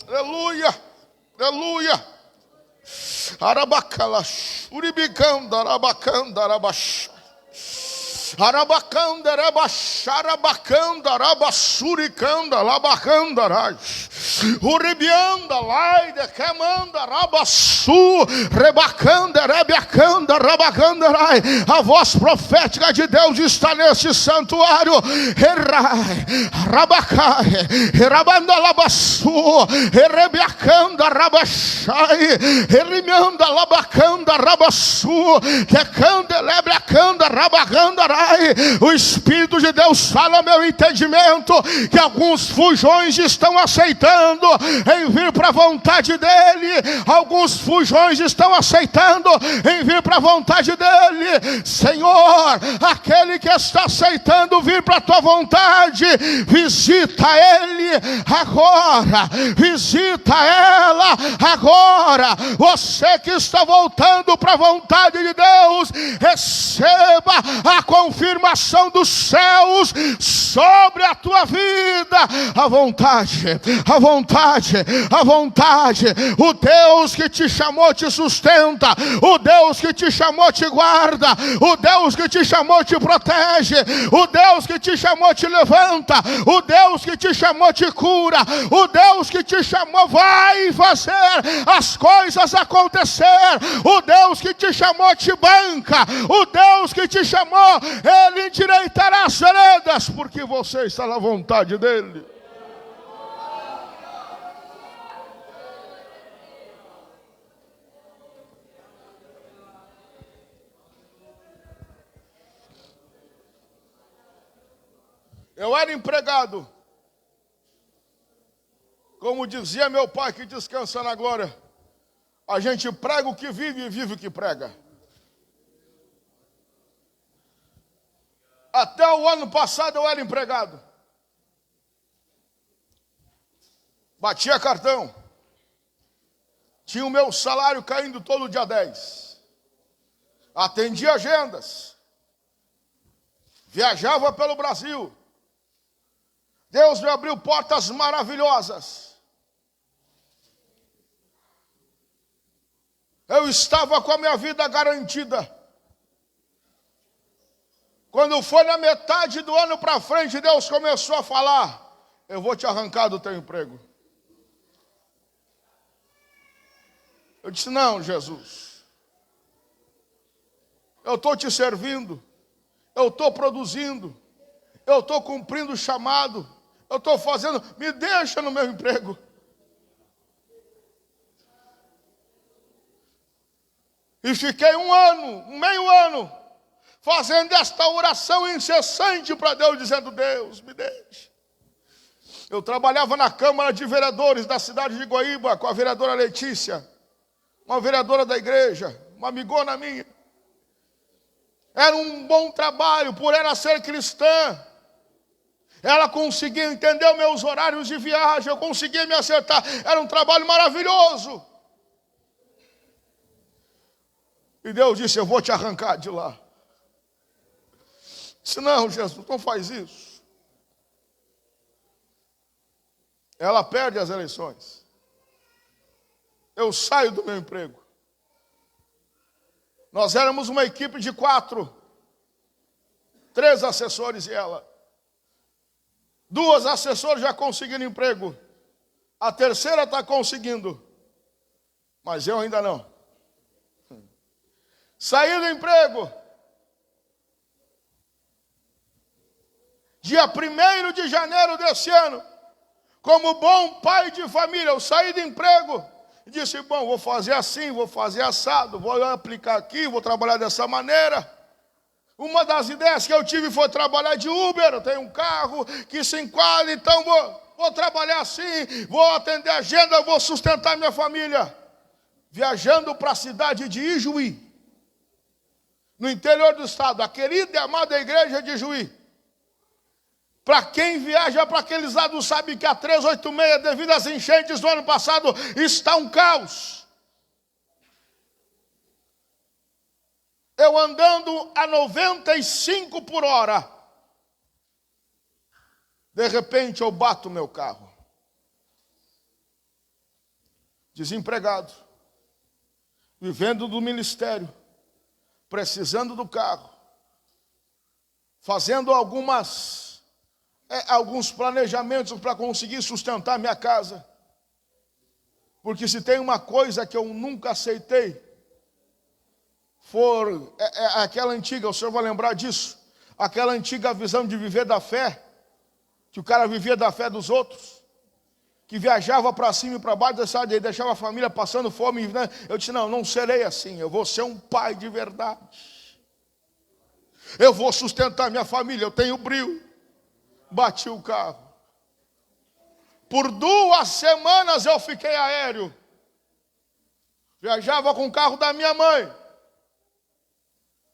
Aleluia, aleluia. Arabacalash, uribicanda, arabacanda, arabash. Arabacanda, arabash, arabacanda, arabassuricanda, labacanda, raj. Uribianda, laide, quemanda, rabassu, rebacanda, rebiacanda, rabacanda, rai. A voz profética de Deus está nesse santuário. Errai, rabacai, rabanda, labassu, rebiacanda, rabachai, erimianda, labacanda, rabassu, tecanda, lebriacanda, rabacanda, rai. Pai, o Espírito de Deus fala ao meu entendimento que alguns fujões estão aceitando em vir para a vontade dEle. Alguns fujões estão aceitando em vir para a vontade dEle. Senhor, aquele que está aceitando vir para a tua vontade, visita ele agora, visita ela agora. Você que está voltando para a vontade de Deus, receba a confirmação dos céus sobre a tua vida. A vontade, a vontade, a vontade. O Deus que te chamou te sustenta, o Deus que te chamou te guarda, o Deus que te chamou te protege, o Deus que te chamou te levanta, o Deus que te chamou te cura, o Deus que te chamou vai fazer as coisas acontecer, o Deus que te chamou te banca, o Deus que te chamou, Ele endireitará as veredas, porque você está na vontade dEle. Eu era empregado, como dizia meu pai que descansa na glória, a gente prega o que vive e vive o que prega. Até o ano passado eu era empregado. Batia cartão. Tinha o meu salário caindo todo dia 10. Atendia agendas. Viajava pelo Brasil. Deus me abriu portas maravilhosas. Eu estava com a minha vida garantida. Quando foi na metade do ano para frente, Deus começou a falar: eu vou te arrancar do teu emprego. Eu disse: não, Jesus. Eu estou te servindo. Eu estou produzindo. Eu estou cumprindo o chamado. Eu estou fazendo. Me deixa no meu emprego. E fiquei meio ano, fazendo esta oração incessante para Deus, dizendo: Deus, me deixe. Eu trabalhava na Câmara de Vereadores da cidade de Guaíba, com a vereadora Letícia, uma vereadora da igreja, uma amigona minha. Era um bom trabalho, por ela ser cristã. Ela conseguia entender meus horários de viagem, eu conseguia me acertar. Era um trabalho maravilhoso. E Deus disse: eu vou te arrancar de lá. Disse: não, Jesus, não faz isso. Ela perde as eleições. Eu saio do meu emprego. Nós éramos uma equipe de 4. 3 assessores e ela. 2 assessores já conseguiram emprego. A terceira está conseguindo. Mas eu ainda não. Saí do emprego. Dia 1º de janeiro desse ano, como bom pai de família, eu saí do emprego e disse: bom, vou fazer assim, vou fazer assado, vou aplicar aqui, vou trabalhar dessa maneira. Uma das ideias que eu tive foi trabalhar de Uber. Eu tenho um carro que se enquadra, então vou trabalhar assim, vou atender a agenda, vou sustentar minha família. Viajando para a cidade de Ijuí, no interior do estado, a querida e amada igreja de Ijuí. Para quem viaja para aqueles lados sabe que a 386, devido às enchentes do ano passado, está um caos. Eu andando a 95 por hora, de repente eu bato meu carro. Desempregado, vivendo do ministério, precisando do carro, fazendo alguns planejamentos para conseguir sustentar minha casa. Porque se tem uma coisa que eu nunca aceitei, for aquela antiga, o senhor vai lembrar disso, aquela antiga visão de viver da fé, que o cara vivia da fé dos outros, que viajava para cima e para baixo, deixava a família passando fome. Eu disse: não serei assim, eu vou ser um pai de verdade. Eu vou sustentar minha família, eu tenho brio. Bati o carro. Por 2 semanas eu fiquei aéreo. Viajava com o carro da minha mãe.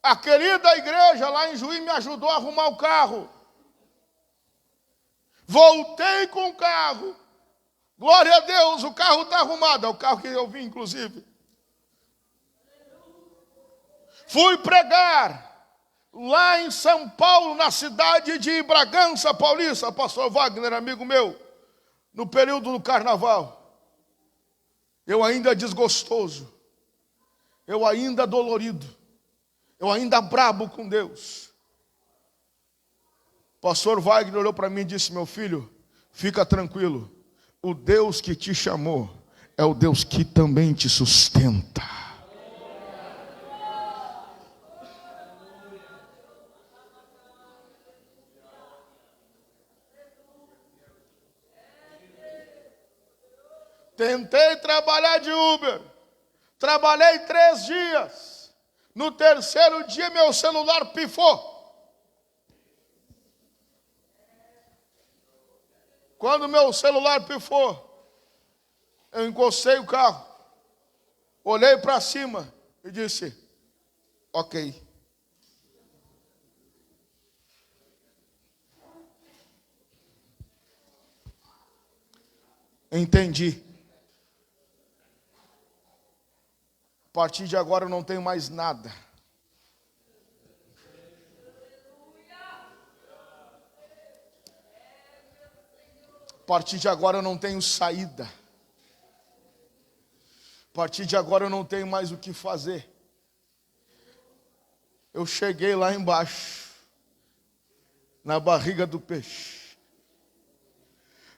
A querida igreja lá em Juí me ajudou a arrumar o carro. Voltei com o carro. Glória a Deus, o carro está arrumado. É o carro que eu vim, inclusive. Fui pregar lá em São Paulo, na cidade de Bragança Paulista. Pastor Wagner, amigo meu, no período do carnaval. Eu ainda desgostoso. Eu ainda dolorido. Eu ainda brabo com Deus. Pastor Wagner olhou para mim e disse: meu filho, fica tranquilo. O Deus que te chamou é o Deus que também te sustenta. Tentei trabalhar de Uber. Trabalhei 3 dias. No 3º dia, meu celular pifou. Quando meu celular pifou, eu encostei o carro. Olhei para cima e disse: ok. Entendi. A partir de agora eu não tenho mais nada. A partir de agora eu não tenho saída. A partir de agora eu não tenho mais o que fazer. Eu cheguei lá embaixo, na barriga do peixe.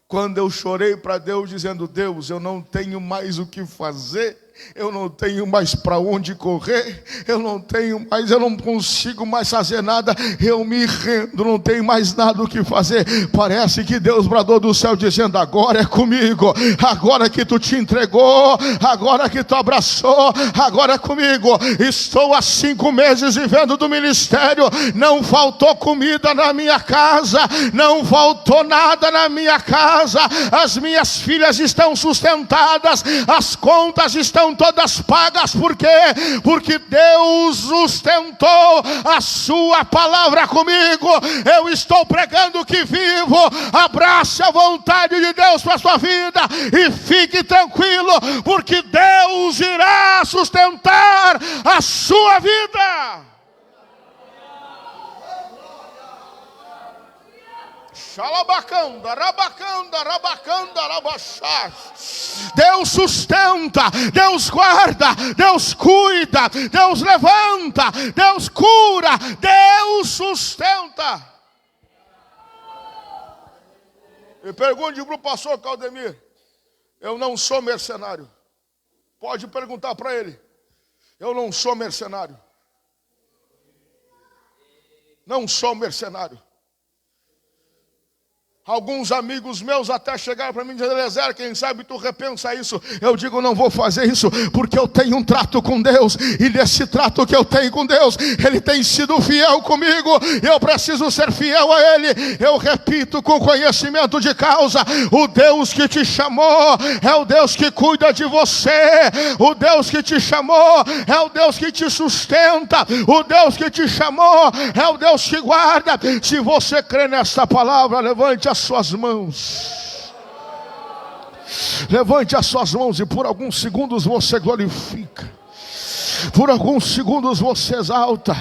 Quando eu chorei para Deus, dizendo: Deus, eu não tenho mais o que fazer. Eu não tenho mais para onde correr, eu não consigo mais fazer nada, eu me rendo, não tenho mais nada o que fazer. Parece que Deus bradou do céu dizendo: agora é comigo, agora que tu te entregou, agora que tu abraçou, agora é comigo. Estou há 5 meses vivendo do ministério, não faltou comida na minha casa, não faltou nada na minha casa, as minhas filhas estão sustentadas, as contas estão todas pagas. Por quê? Porque Deus sustentou a sua palavra comigo. Eu estou pregando que vivo. Abrace a vontade de Deus para a sua vida e fique tranquilo, porque Deus irá sustentar a sua vida. Deus sustenta, Deus guarda, Deus cuida, Deus levanta, Deus cura, Deus sustenta. E pergunte para o pastor Claudemir: eu não sou mercenário. Pode perguntar para ele. Eu não sou mercenário. Não sou mercenário. Alguns amigos meus até chegaram para mim e disseram: Eliezer, quem sabe tu repensa isso. Eu digo: não vou fazer isso, porque eu tenho um trato com Deus. E nesse trato que eu tenho com Deus, Ele tem sido fiel comigo. Eu preciso ser fiel a Ele. Eu repito com conhecimento de causa: o Deus que te chamou é o Deus que cuida de você. O Deus que te chamou é o Deus que te sustenta. O Deus que te chamou é o Deus que guarda. Se você crê nesta palavra, levante as suas mãos. Levante as suas mãos e por alguns segundos você glorifica. Por alguns segundos você exalta.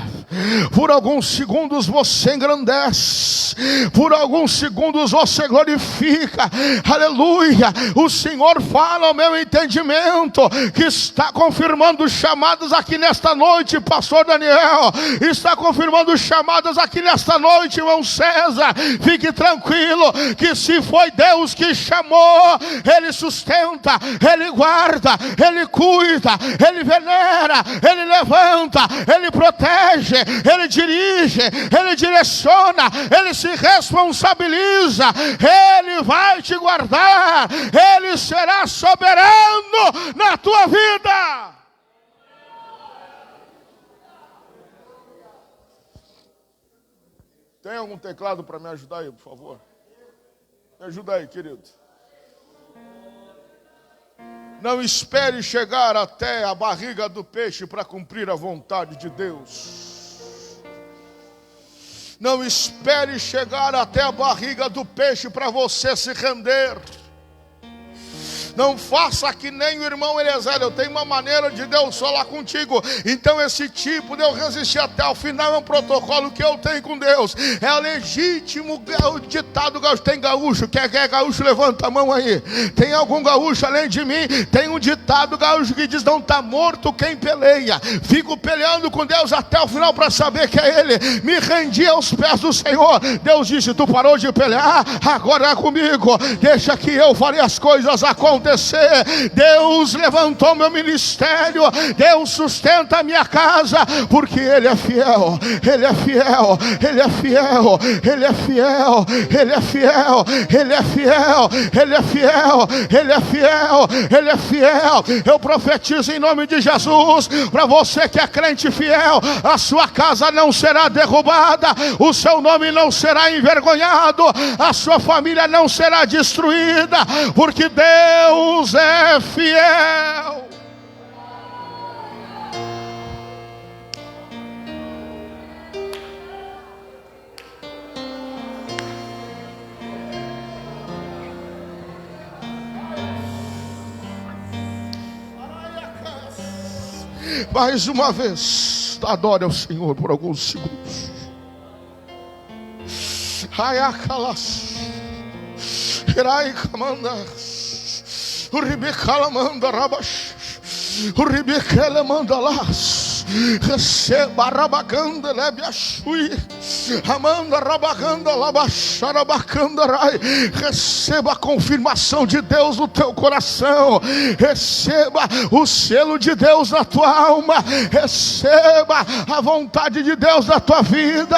Por alguns segundos você engrandece. Por alguns segundos você glorifica. Aleluia. O Senhor fala ao meu entendimento que está confirmando chamadas aqui nesta noite, pastor Daniel. Está confirmando chamadas aqui nesta noite, irmão César. Fique tranquilo que se foi Deus que chamou, Ele sustenta, Ele guarda, Ele cuida, Ele venera, Ele levanta, Ele protege, Ele dirige, Ele direciona, Ele se responsabiliza, Ele vai te guardar, Ele será soberano na tua vida. Tem algum teclado para me ajudar aí, por favor? Me ajuda aí, querido. Não espere chegar até a barriga do peixe para cumprir a vontade de Deus. Não espere chegar até a barriga do peixe para você se render. Não faça que nem o irmão Eliezer. Eu tenho uma maneira de Deus falar contigo. Então esse tipo de eu resistir até o final é um protocolo que eu tenho com Deus. É legítimo o ditado gaúcho. Tem gaúcho? Quem é gaúcho? Levanta a mão aí. Tem algum gaúcho além de mim? Tem um ditado gaúcho que diz: não está morto quem peleia. Fico peleando com Deus até o final para saber que é Ele. Me rendi aos pés do Senhor. Deus disse: tu parou de pelear? Agora é comigo. Deixa que eu farei as coisas acontecer. Deus levantou meu ministério, Deus sustenta a minha casa, porque Ele é fiel, Ele é fiel, Ele é fiel, Ele é fiel, Ele é fiel, Ele é fiel, Ele é fiel, Ele é fiel, Ele é fiel. Eu profetizo em nome de Jesus, para você que é crente fiel, a sua casa não será derrubada, o seu nome não será envergonhado, a sua família não será destruída, porque Deus é fiel. Mais uma vez, adore ao Senhor por alguns segundos. Ayacalas, Irai Kamandas. O Ribecala manda rabash, o Ribecala manda las, receba rabaganda lebiachui, amanda rabaganda labacharabacanda rai. Receba a confirmação de Deus no teu coração, receba o selo de Deus na tua alma, receba a vontade de Deus na tua vida.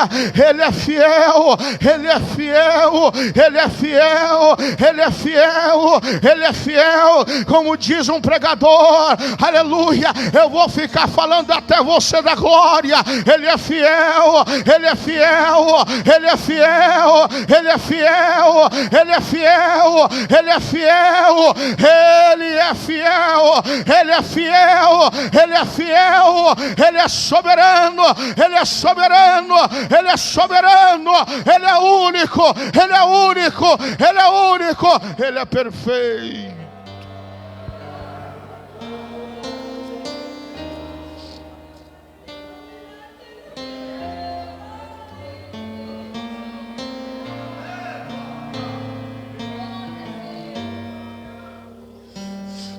Ele é fiel, Ele é fiel, Ele é fiel, Ele é fiel, Ele é fiel. Como diz um pregador, aleluia, eu vou ficar falando até você da glória. Ele é fiel, Ele é fiel, Ele é fiel, Ele é fiel, Ele é fiel, Ele é fiel, Ele é fiel, Ele é fiel, Ele é fiel, Ele é soberano, Ele é soberano, Ele é soberano, Ele é único, Ele é único, Ele é único, Ele é perfeito.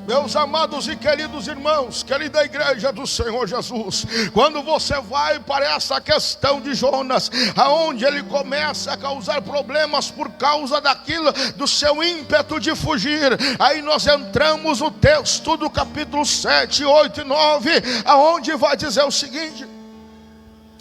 Meus amados e queridos irmãos, querida igreja do Senhor Jesus, quando você vai para essa questão de Jonas, aonde ele começa a causar problemas por causa daquilo, do seu ímpeto de fugir, aí nós entramos no texto do capítulo 7, 8 e 9, aonde vai dizer o seguinte,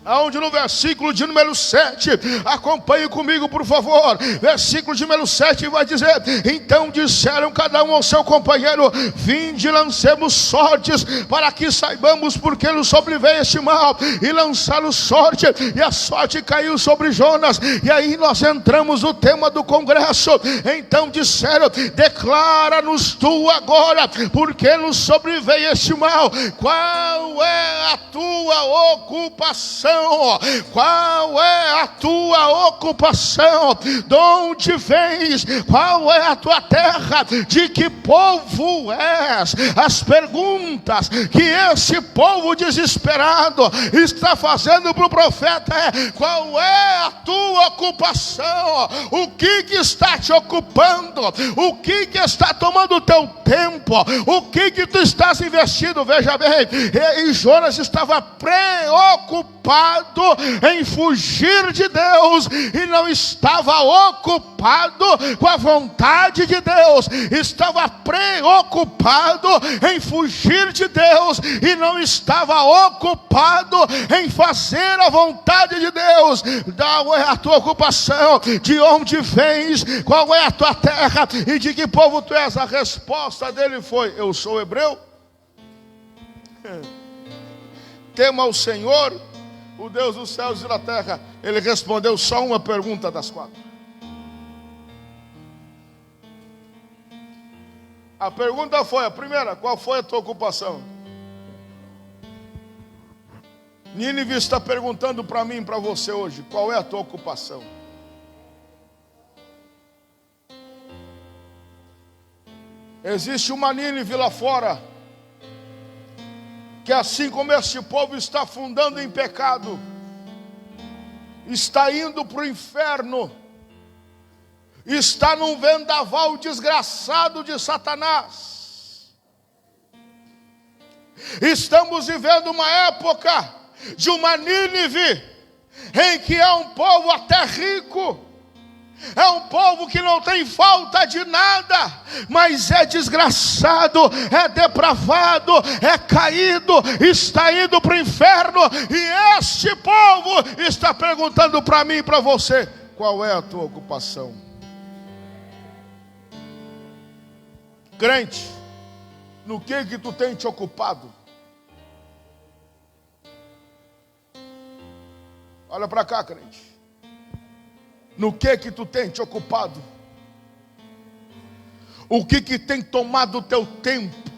aonde no versículo de número 7, acompanhe comigo por favor, versículo de número 7 vai dizer: então disseram cada um ao seu companheiro: vinde, lancemos sortes, para que saibamos por que nos sobreveio este mal. E lançaram sorte, e a sorte caiu sobre Jonas. E aí nós entramos no tema do congresso. Então disseram: declara-nos tu agora, por que nos sobreveio este mal? Qual é a tua ocupação? Qual é a tua ocupação? De onde vens? Qual é a tua terra? De que povo és? As perguntas que esse povo desesperado está fazendo para o profeta é: qual é a tua ocupação? O que está te ocupando? O que está tomando o teu tempo? O que tu estás investindo? Veja bem, e Jonas estava preocupado em fugir de Deus e não estava ocupado com a vontade de Deus. Estava preocupado em fugir de Deus e não estava ocupado em fazer a vontade de Deus. Qual é a tua ocupação? De onde vens? Qual é a tua terra? E de que povo tu és? A resposta dele foi: eu sou hebreu. Tema ao Senhor o Deus dos céus e da terra, ele respondeu só uma pergunta das 4. A pergunta foi, a primeira: qual foi a tua ocupação? Nínive está perguntando para mim e para você hoje: qual é a tua ocupação? Existe uma Nínive lá fora, que assim como este povo está afundando em pecado, está indo para o inferno, está num vendaval desgraçado de Satanás. Estamos vivendo uma época de uma Nínive, em que é um povo até rico, é um povo que não tem falta de nada, mas é desgraçado, é depravado, é caído, está indo para o inferno. E este povo está perguntando para mim e para você: qual é a tua ocupação? Crente, no que tu tem te ocupado? Olha para cá, crente. No que tu tem te ocupado? O que tem tomado o teu tempo?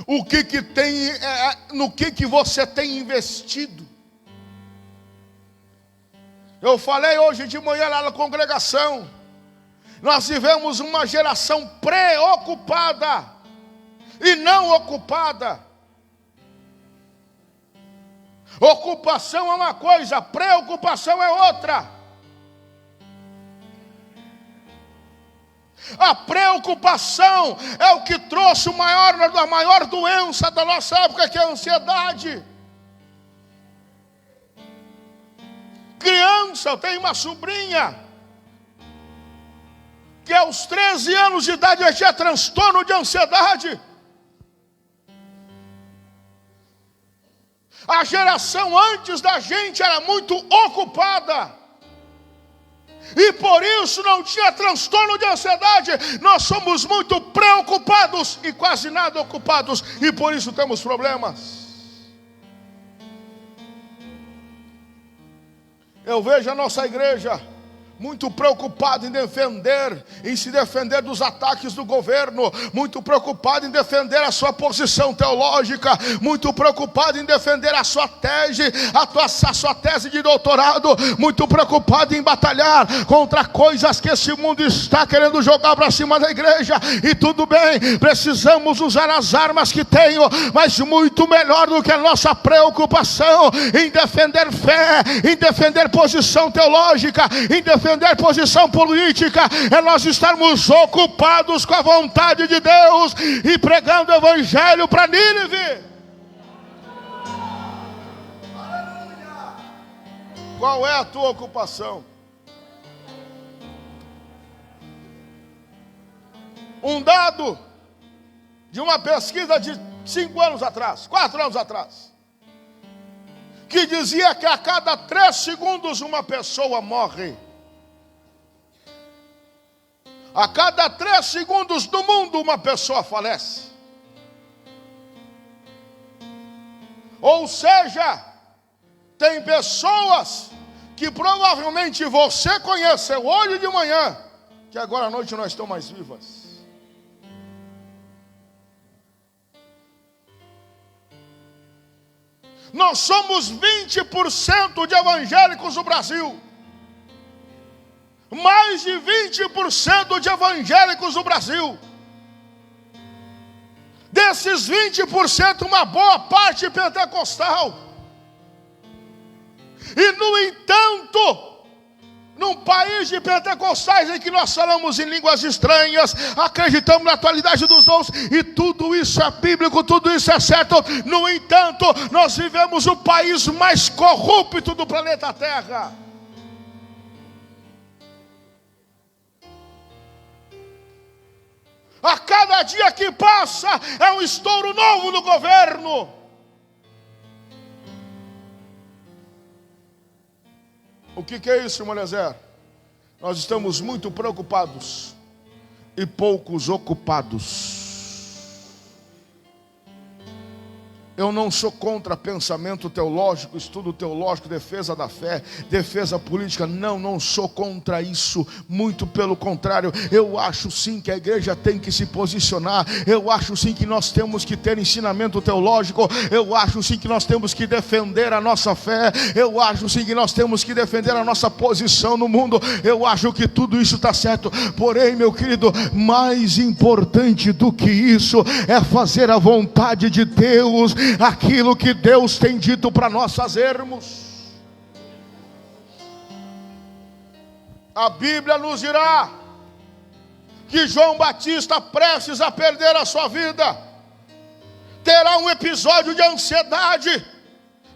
O que tem, no que você tem investido? Eu falei hoje de manhã lá na congregação, nós vivemos uma geração preocupada e não ocupada. Ocupação é uma coisa, preocupação é outra. A preocupação é o que trouxe a maior doença da nossa época, que é a ansiedade. Criança, eu tenho uma sobrinha que aos 13 anos de idade já tinha transtorno de ansiedade. A geração antes da gente era muito ocupada, e por isso não tinha transtorno de ansiedade. Nós somos muito preocupados e quase nada ocupados, e por isso temos problemas. Eu vejo a nossa igreja muito preocupado em se defender dos ataques do governo, muito preocupado em defender a sua posição teológica, muito preocupado em defender a sua tese, a sua tese de doutorado, muito preocupado em batalhar contra coisas que esse mundo está querendo jogar para cima da igreja. E tudo bem, precisamos usar as armas que tenho, mas muito melhor do que a nossa preocupação em defender fé, em defender posição teológica, em defender posição política, é nós estarmos ocupados com a vontade de Deus e pregando o evangelho para Nínive. Qual é a tua ocupação? Um dado de uma pesquisa de 5 anos atrás, 4 anos atrás, que dizia que a cada 3 segundos uma pessoa morre. A cada 3 segundos do mundo uma pessoa falece. Ou seja, tem pessoas que provavelmente você conheceu hoje de manhã, que agora à noite não estão mais vivas. Nós somos 20% de evangélicos no Brasil. Mais de 20% de evangélicos no Brasil. Desses 20%, uma boa parte pentecostal. E no entanto, num país de pentecostais em que nós falamos em línguas estranhas, acreditamos na atualidade dos dons, e tudo isso é bíblico, tudo isso é certo. No entanto, nós vivemos o país mais corrupto do planeta Terra. A cada dia que passa é um estouro novo no governo. O que é isso, irmão Eliezer? Nós estamos muito preocupados e poucos ocupados. Eu não sou contra pensamento teológico, estudo teológico, defesa da fé, defesa política. Não sou contra isso. Muito pelo contrário, eu acho sim que a igreja tem que se posicionar. Eu acho sim que nós temos que ter ensinamento teológico. Eu acho sim que nós temos que defender a nossa fé. Eu acho sim que nós temos que defender a nossa posição no mundo. Eu acho que tudo isso está certo. Porém, meu querido, mais importante do que isso é fazer a vontade de Deus, aquilo que Deus tem dito para nós fazermos. A Bíblia nos dirá que João Batista, prestes a perder a sua vida, terá um episódio de ansiedade,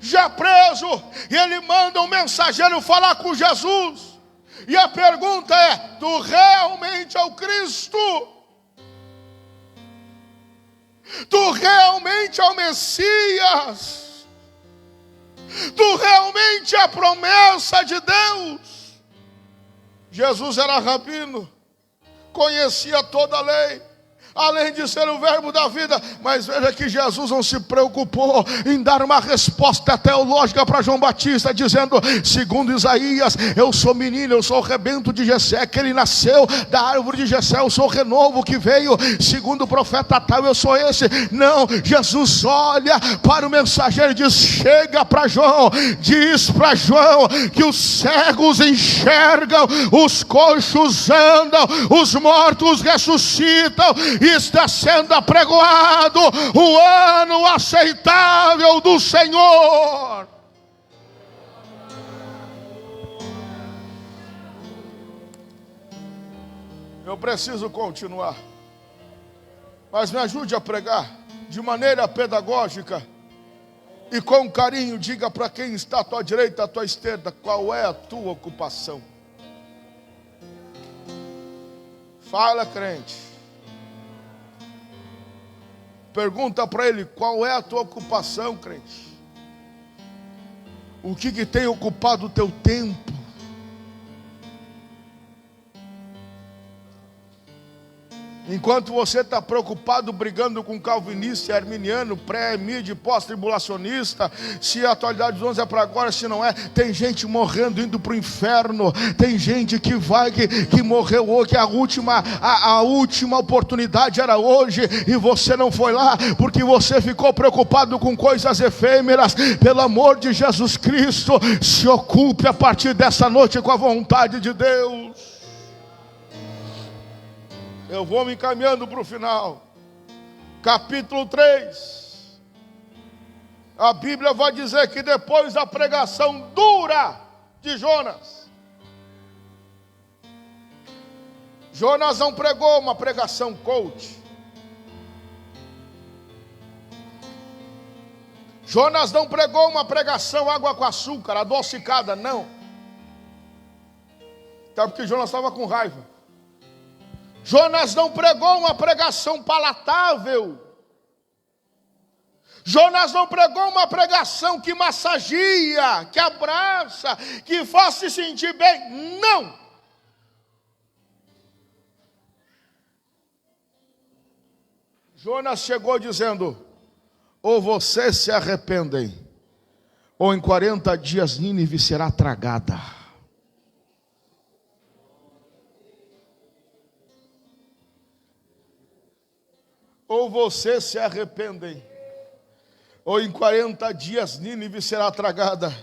já preso, e ele manda um mensageiro falar com Jesus, e a pergunta é: tu realmente é o Cristo? Tu realmente é o Messias? Tu realmente é a promessa de Deus? Jesus era rabino, conhecia toda a lei, além de ser o verbo da vida. Mas veja que Jesus não se preocupou em dar uma resposta teológica para João Batista, dizendo: segundo Isaías, eu sou menino, eu sou o rebento de Jessé, que ele nasceu da árvore de Jessé, eu sou o renovo que veio, segundo o profeta tal, eu sou esse. Não, Jesus olha para o mensageiro e diz: chega para João, diz para João que os cegos enxergam, os coxos andam, os mortos ressuscitam. Está sendo apregoado o ano aceitável do Senhor. Eu preciso continuar, mas me ajude a pregar de maneira pedagógica e com carinho. Diga para quem está à tua direita, à tua esquerda, qual é a tua ocupação. Fala, crente. Pergunta para ele: qual é a tua ocupação, crente? O que tem ocupado o teu tempo? Enquanto você está preocupado brigando com calvinista, arminiano, pré-mídia, pós-tribulacionista, se a atualidade dos 11 é para agora, se não é, tem gente morrendo, indo para o inferno. Tem gente que morreu hoje, que a última oportunidade era hoje, e você não foi lá, porque você ficou preocupado com coisas efêmeras. Pelo amor de Jesus Cristo, se ocupe a partir dessa noite com a vontade de Deus. Eu vou me encaminhando para o final. Capítulo 3. A Bíblia vai dizer que depois da pregação dura de Jonas, Jonas não pregou uma pregação coach. Jonas não pregou uma pregação água com açúcar, adocicada, não. Até porque Jonas estava com raiva. Jonas não pregou uma pregação palatável. Jonas não pregou uma pregação que massageia, que abraça, que faz se sentir bem. Não. Jonas chegou dizendo: ou vocês se arrependem, ou em 40 dias Nínive será tragada. Ou vocês se arrependem, ou em 40 dias Nínive será tragada.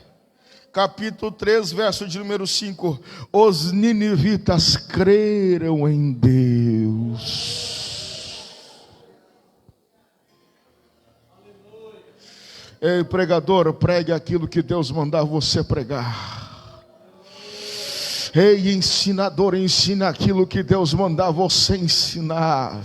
Capítulo 3, verso de número 5. Os ninivitas creram em Deus. Ei, pregador, pregue aquilo que Deus mandar você pregar. Ei, ensinador, ensina aquilo que Deus mandar você ensinar.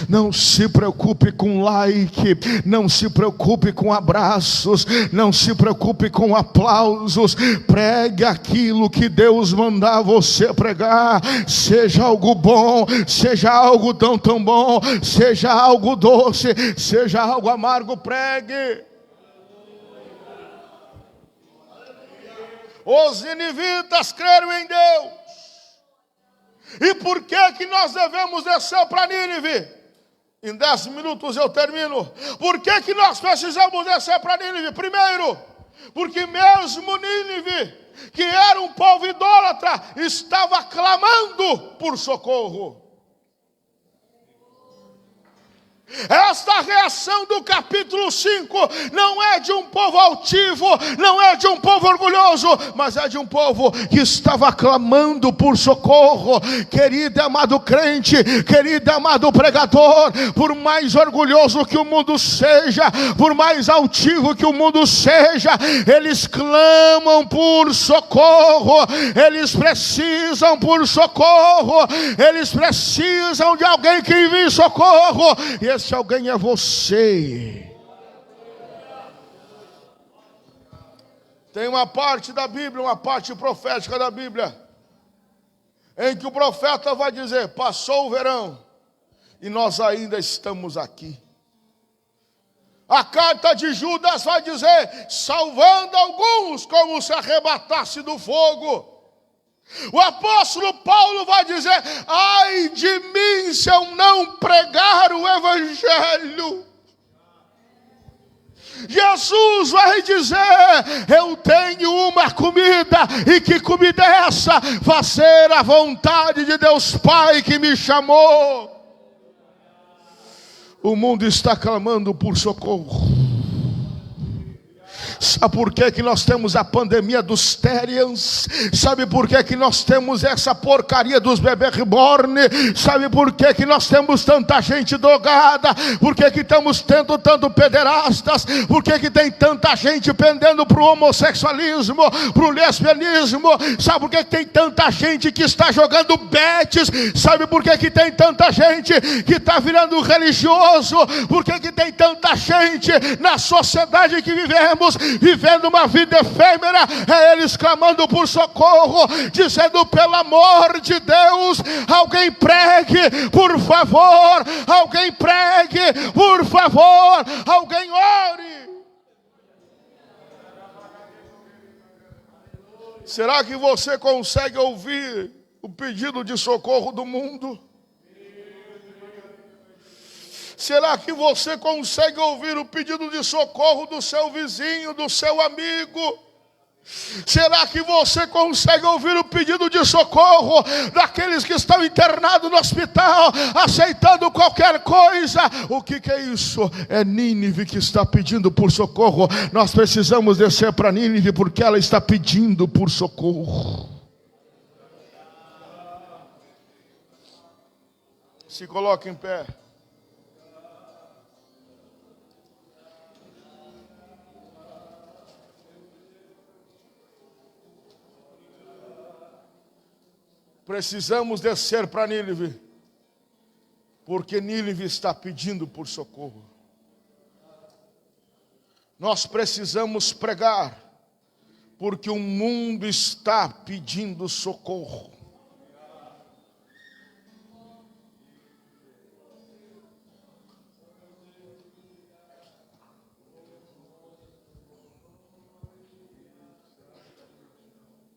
Não se preocupe com like, não se preocupe com abraços, não se preocupe com aplausos. Pregue aquilo que Deus mandar você pregar. Seja algo bom, seja algo tão bom, seja algo doce, seja algo amargo, pregue. Os ninivitas creram em Deus. E por que nós devemos descer para Nínive? Em 10 minutos eu termino. Por que nós precisamos descer para Nínive? Primeiro, porque mesmo Nínive, que era um povo idólatra, estava clamando por socorro. Esta reação do capítulo 5 não é de um povo altivo, não é de um povo orgulhoso, mas é de um povo que estava clamando por socorro. Querido e amado crente, querido e amado pregador, por mais orgulhoso que o mundo seja, por mais altivo que o mundo seja, eles clamam por socorro, eles precisam por socorro, eles precisam de alguém que envie socorro. E esse alguém é você. Tem uma parte da Bíblia, uma parte profética da Bíblia, em que o profeta vai dizer: passou o verão e nós ainda estamos aqui. A carta de Judas vai dizer: salvando alguns como se arrebatasse do fogo. O apóstolo Paulo vai dizer: ai de mim se eu não pregar o evangelho. Jesus vai dizer: eu tenho uma comida, e que comida é essa? Fazer a vontade de Deus Pai que me chamou. O mundo está clamando por socorro. Sabe por que nós temos a pandemia dos Therians? Sabe por que nós temos essa porcaria dos bebês reborn? Sabe por que nós temos tanta gente drogada? Por que estamos tendo tanto pederastas? Por que tem tanta gente pendendo para o homossexualismo, para o lesbianismo? Sabe por que tem tanta gente que está jogando betes? Sabe por que tem tanta gente que está virando religioso? Por que tem tanta gente na sociedade que vivemos, vivendo uma vida efêmera? É eles clamando por socorro, dizendo: pelo amor de Deus, alguém pregue, por favor, alguém pregue, por favor, alguém ore. Será que você consegue ouvir o pedido de socorro do mundo? Será que você consegue ouvir o pedido de socorro do seu vizinho, do seu amigo? Será que você consegue ouvir o pedido de socorro daqueles que estão internados no hospital, aceitando qualquer coisa? O que é isso? É Nínive que está pedindo por socorro. Nós precisamos descer para Nínive porque ela está pedindo por socorro. Se coloque em pé. Precisamos descer para Nínive, porque Nínive está pedindo por socorro. Nós precisamos pregar, porque o mundo está pedindo socorro.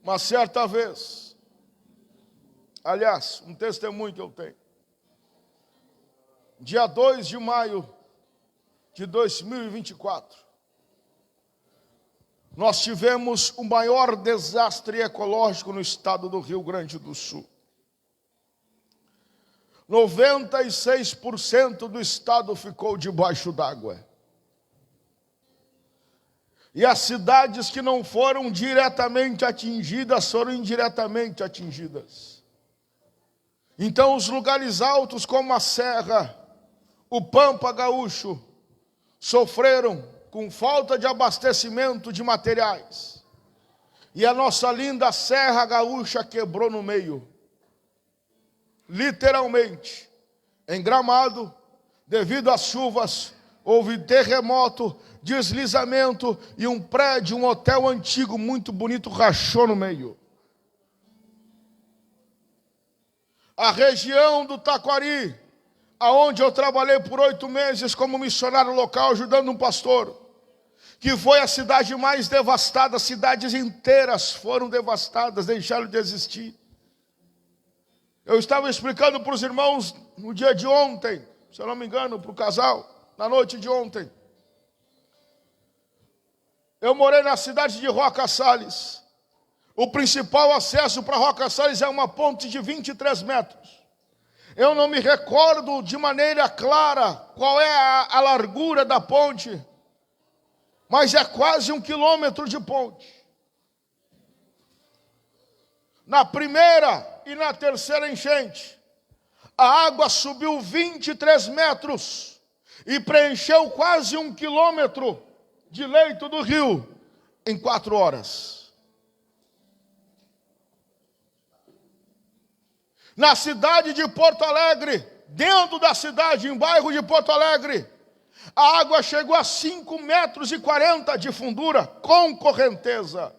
Uma certa vez, aliás, um testemunho que eu tenho. Dia 2 de maio de 2024, nós tivemos o maior desastre ecológico no estado do Rio Grande do Sul. 96% do estado ficou debaixo d'água. E as cidades que não foram diretamente atingidas foram indiretamente atingidas. Então os lugares altos como a Serra, o Pampa Gaúcho, sofreram com falta de abastecimento de materiais. E a nossa linda Serra Gaúcha quebrou no meio. Literalmente. Em Gramado, devido às chuvas, houve terremoto, deslizamento e um prédio, um hotel antigo muito bonito rachou no meio. A região do Taquari, aonde eu trabalhei por 8 meses como missionário local, ajudando um pastor, que foi a cidade mais devastada, cidades inteiras foram devastadas, deixaram de existir. Eu estava explicando para os irmãos no dia de ontem, se eu não me engano, para o casal, na noite de ontem. Eu morei na cidade de Roca Salles. O principal acesso para Roca Salles é uma ponte de 23 metros. Eu não me recordo de maneira clara qual é a largura da ponte, mas é quase 1 quilômetro de ponte. Na primeira e na terceira enchente, a água subiu 23 metros e preencheu quase 1 quilômetro de leito do rio em 4 horas. Na cidade de Porto Alegre, dentro da cidade, em bairro de Porto Alegre, a água chegou a 5,40 metros de fundura, com correnteza.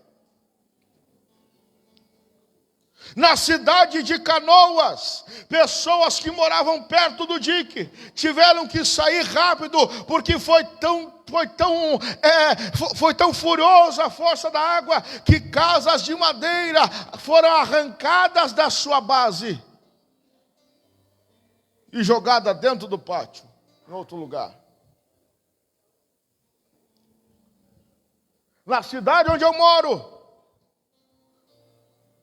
Na cidade de Canoas, pessoas que moravam perto do dique tiveram que sair rápido, porque foi tão furiosa a força da água, que casas de madeira foram arrancadas da sua base e jogadas dentro do pátio, em outro lugar. Na cidade onde eu moro,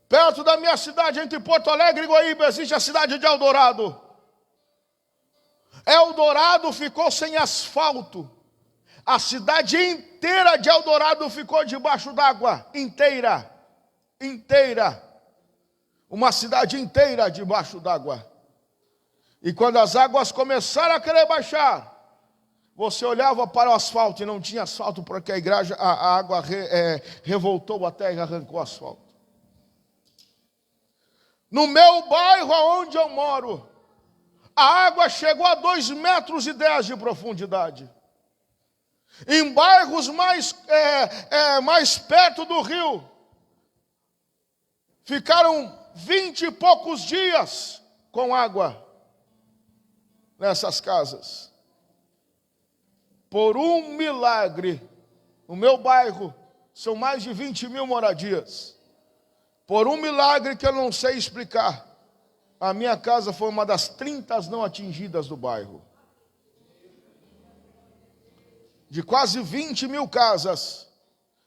perto da minha cidade, entre Porto Alegre e Guaíba, existe a cidade de Eldorado. Eldorado ficou sem asfalto. A cidade inteira de Eldorado ficou debaixo d'água. Inteira. Uma cidade inteira debaixo d'água. E quando as águas começaram a querer baixar, você olhava para o asfalto e não tinha asfalto, porque a água revoltou a terra e arrancou o asfalto. No meu bairro, onde eu moro, a água chegou a 2,10 metros de profundidade. Em bairros mais perto do rio, ficaram 20 e poucos dias com água nessas casas. Por um milagre, no meu bairro, são mais de 20 mil moradias. Por um milagre que eu não sei explicar, a minha casa foi uma das 30 não atingidas do bairro. De quase 20 mil casas,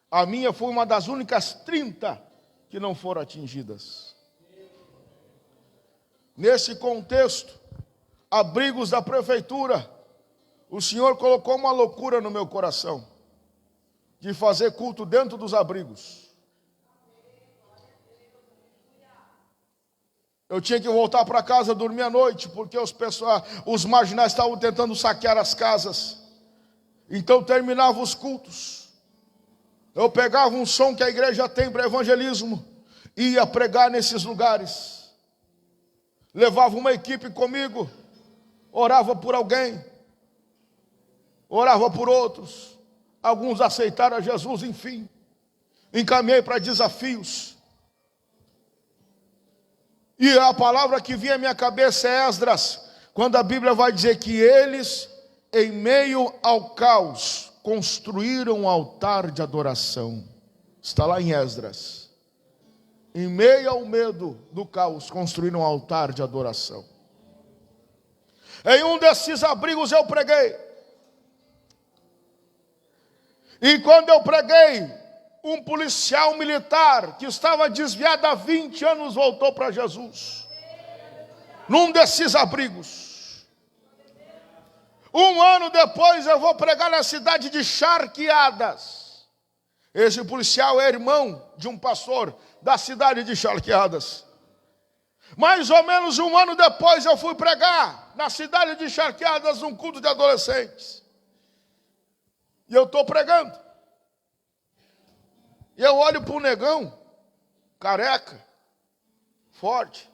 a minha foi uma das únicas 30 que não foram atingidas. Nesse contexto, abrigos da prefeitura, o Senhor colocou uma loucura no meu coração, de fazer culto dentro dos abrigos. Eu tinha que voltar para casa dormir à noite, porque os marginais estavam tentando saquear as casas. Então terminava os cultos. Eu pegava um som que a igreja tem para evangelismo, ia pregar nesses lugares. Levava uma equipe comigo, orava por alguém, orava por outros. Alguns aceitaram a Jesus, enfim. Encaminhei para desafios. E a palavra que vinha à minha cabeça é Esdras, quando a Bíblia vai dizer que eles, em meio ao caos, construíram um altar de adoração. Está lá em Esdras. Em meio ao medo do caos, construíram um altar de adoração. Em um desses abrigos eu preguei. E quando eu preguei, um policial militar que estava desviado há 20 anos voltou para Jesus. Num desses abrigos. 1 ano depois eu vou pregar na cidade de Charqueadas. Esse policial é irmão de um pastor da cidade de Charqueadas. Mais ou menos 1 ano depois eu fui pregar na cidade de Charqueadas um culto de adolescentes. E eu estou pregando. E eu olho para um negão, careca, forte.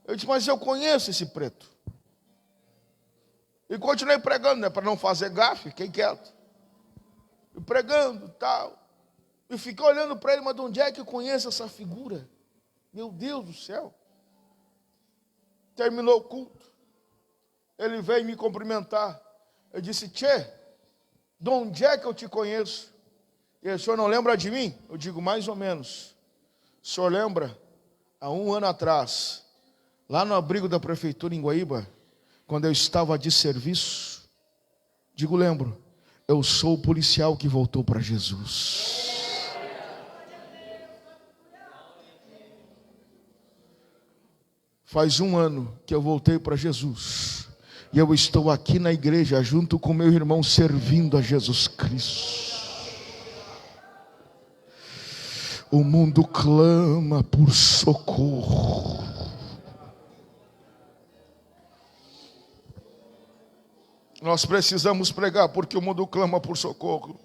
Eu disse, mas eu conheço esse preto. E continuei pregando, né, para não fazer gafe, fiquei quieto. E pregando, tal. E fiquei olhando para ele, mas de onde é que eu conheço essa figura? Meu Deus do céu. Terminou o culto. Ele veio me cumprimentar. Eu disse, tchê, de onde é que eu te conheço? E o senhor não lembra de mim? Eu digo, mais ou menos. O senhor lembra? Há 1 ano atrás, lá no abrigo da prefeitura em Guaíba, quando eu estava de serviço. Digo, lembro, eu sou o policial que voltou para Jesus. Faz 1 ano que eu voltei para Jesus. E eu estou aqui na igreja junto com meu irmão servindo a Jesus Cristo. O mundo clama por socorro. Nós precisamos pregar porque o mundo clama por socorro.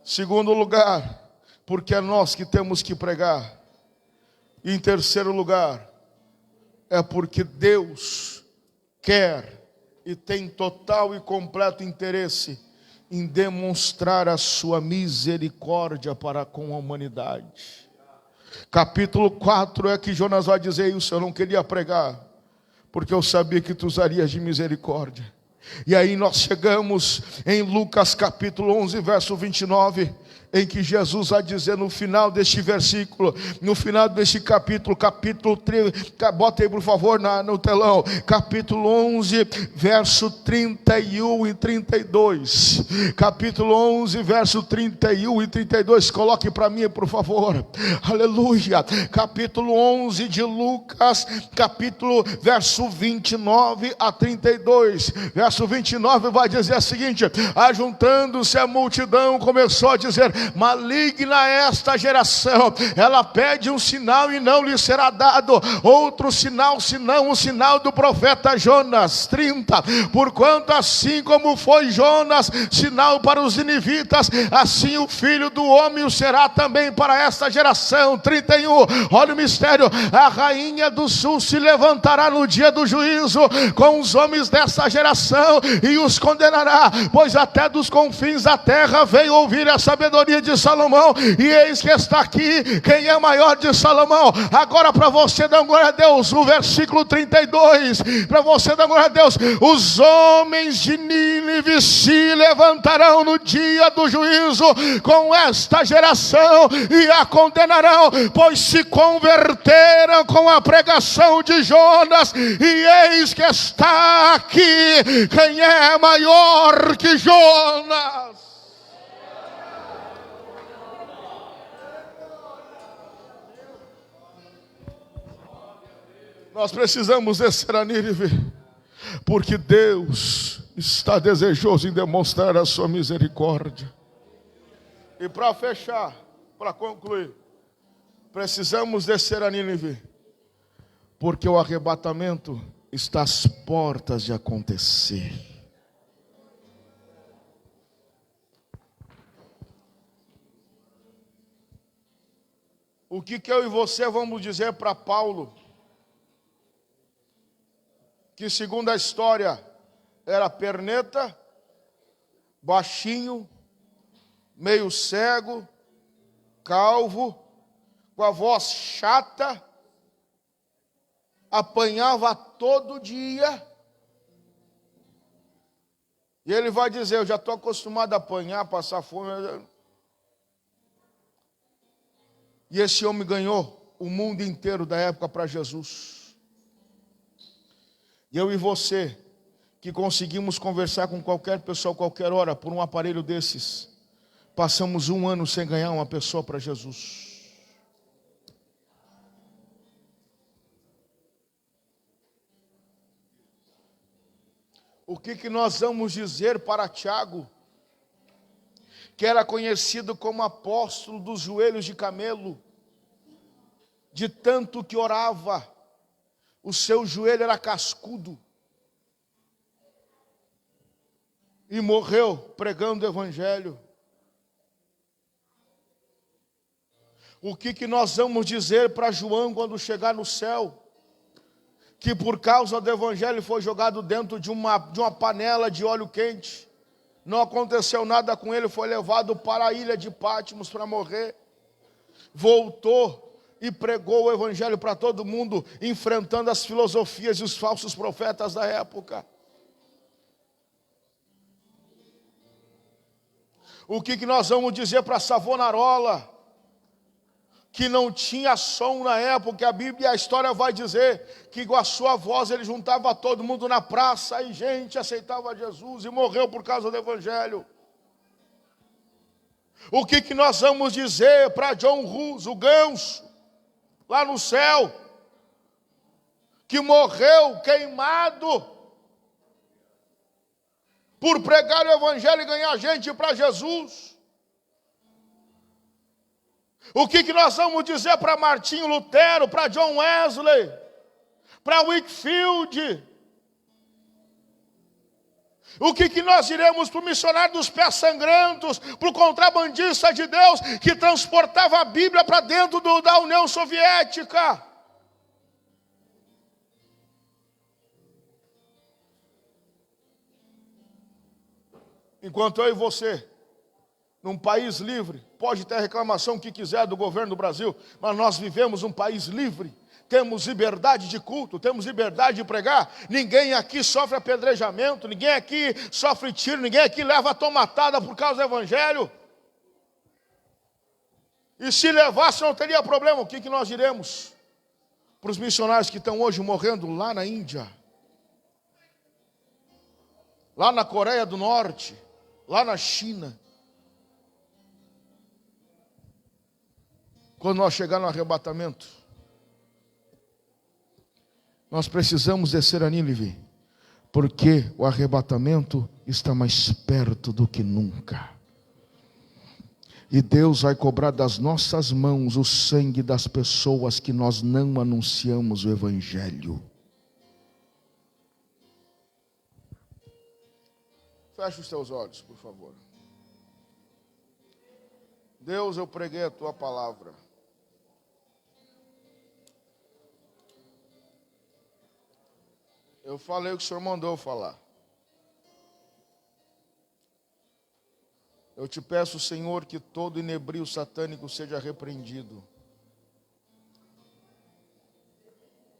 Segundo lugar, porque é nós que temos que pregar. E em terceiro lugar, é porque Deus quer e tem total e completo interesse em demonstrar a sua misericórdia para com a humanidade. Capítulo 4 é que Jonas vai dizer isso. Eu não queria pregar, porque eu sabia que tu usarias de misericórdia. E aí nós chegamos em Lucas capítulo 11, verso 29, em que Jesus vai dizer no final deste versículo, no final deste capítulo 3, bota aí por favor no telão, capítulo 11, verso 31 e 32, capítulo 11, verso 31 e 32, coloque para mim por favor, aleluia, capítulo 11 de Lucas, verso 29 a 32, verso 29 vai dizer o seguinte: ajuntando-se a multidão, começou a dizer: maligna esta geração, ela pede um sinal e não lhe será dado, outro sinal senão o sinal do profeta Jonas. 30, porquanto assim como foi Jonas sinal para os ninivitas, assim o Filho do Homem o será também para esta geração. 31, olha o mistério: a rainha do sul se levantará no dia do juízo com os homens dessa geração e os condenará, pois até dos confins da terra veio ouvir a sabedoria de Salomão, e eis que está aqui quem é maior de Salomão. Agora para você dar glória a Deus, o versículo 32, para você dar glória a Deus: os homens de Nínive se levantarão no dia do juízo com esta geração e a condenarão, pois se converteram com a pregação de Jonas, e eis que está aqui quem é maior que Jonas. Nós precisamos descer a Nínive, porque Deus está desejoso em demonstrar a sua misericórdia. E para fechar, para concluir, precisamos descer a Nínive, porque o arrebatamento está às portas de acontecer. O que eu e você vamos dizer para Paulo, que segundo a história era perneta, baixinho, meio cego, calvo, com a voz chata, apanhava todo dia, e ele vai dizer: eu já estou acostumado a apanhar, passar fome. E esse homem ganhou o mundo inteiro da época para Jesus. E eu e você, que conseguimos conversar com qualquer pessoa, qualquer hora, por um aparelho desses, passamos 1 ano sem ganhar uma pessoa para Jesus. O que nós vamos dizer para Tiago, que era conhecido como apóstolo dos joelhos de camelo, de tanto que orava, o seu joelho era cascudo, e morreu pregando o evangelho. O que nós vamos dizer para João quando chegar no céu? Que por causa do evangelho foi jogado dentro de uma panela de óleo quente, não aconteceu nada com ele, foi levado para a ilha de Patmos para morrer, voltou e pregou o evangelho para todo mundo, enfrentando as filosofias e os falsos profetas da época. O que nós vamos dizer para Savonarola, que não tinha som na época. A Bíblia, a história vai dizer que com a sua voz ele juntava todo mundo na praça e gente aceitava Jesus e morreu por causa do Evangelho. O que nós vamos dizer para John Hus, o ganso, lá no céu, que morreu queimado por pregar o Evangelho e ganhar gente para Jesus? O que nós vamos dizer para Martinho Lutero, para John Wesley, para Whitefield? O que nós diremos para o missionário dos pés sangrentos, para o contrabandista de Deus que transportava a Bíblia para dentro da União Soviética? Enquanto eu e você, num país livre, pode ter a reclamação que quiser do governo do Brasil, mas nós vivemos um país livre, temos liberdade de culto, temos liberdade de pregar, ninguém aqui sofre apedrejamento, ninguém aqui sofre tiro, ninguém aqui leva tomatada por causa do Evangelho. E se levasse não teria problema. O que nós diremos para os missionários que estão hoje morrendo lá na Índia, lá na Coreia do Norte, lá na China? Quando nós chegar no arrebatamento, nós precisamos descer a Nínive, porque o arrebatamento está mais perto do que nunca. E Deus vai cobrar das nossas mãos o sangue das pessoas que nós não anunciamos o Evangelho. Feche os teus olhos, por favor. Deus, eu preguei a tua palavra. Eu falei o que o Senhor mandou falar. Eu te peço, Senhor, que todo inebrio satânico seja repreendido.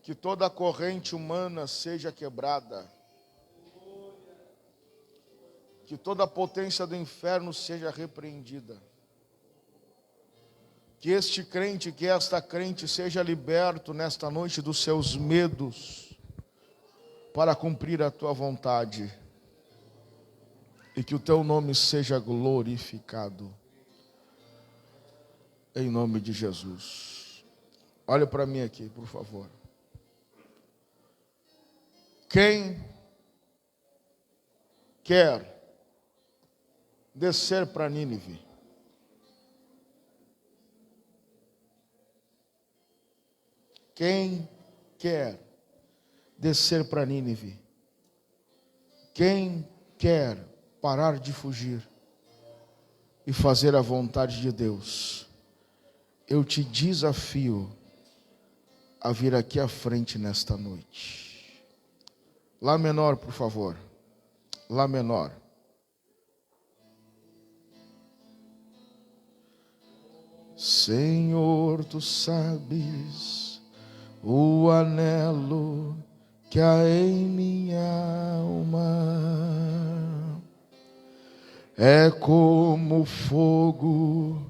Que toda corrente humana seja quebrada. Que toda a potência do inferno seja repreendida. Que este crente, que esta crente seja liberto nesta noite dos seus medos, para cumprir a tua vontade, e que o teu nome seja glorificado, em nome de Jesus. Olha para mim aqui, por favor. Quem quer descer para Nínive? Quem quer descer para Nínive? Quem quer parar de fugir e fazer a vontade de Deus? Eu te desafio a vir aqui à frente nesta noite. Lá menor, por favor. Lá menor. Senhor, tu sabes o anelo que há em minha alma. É como fogo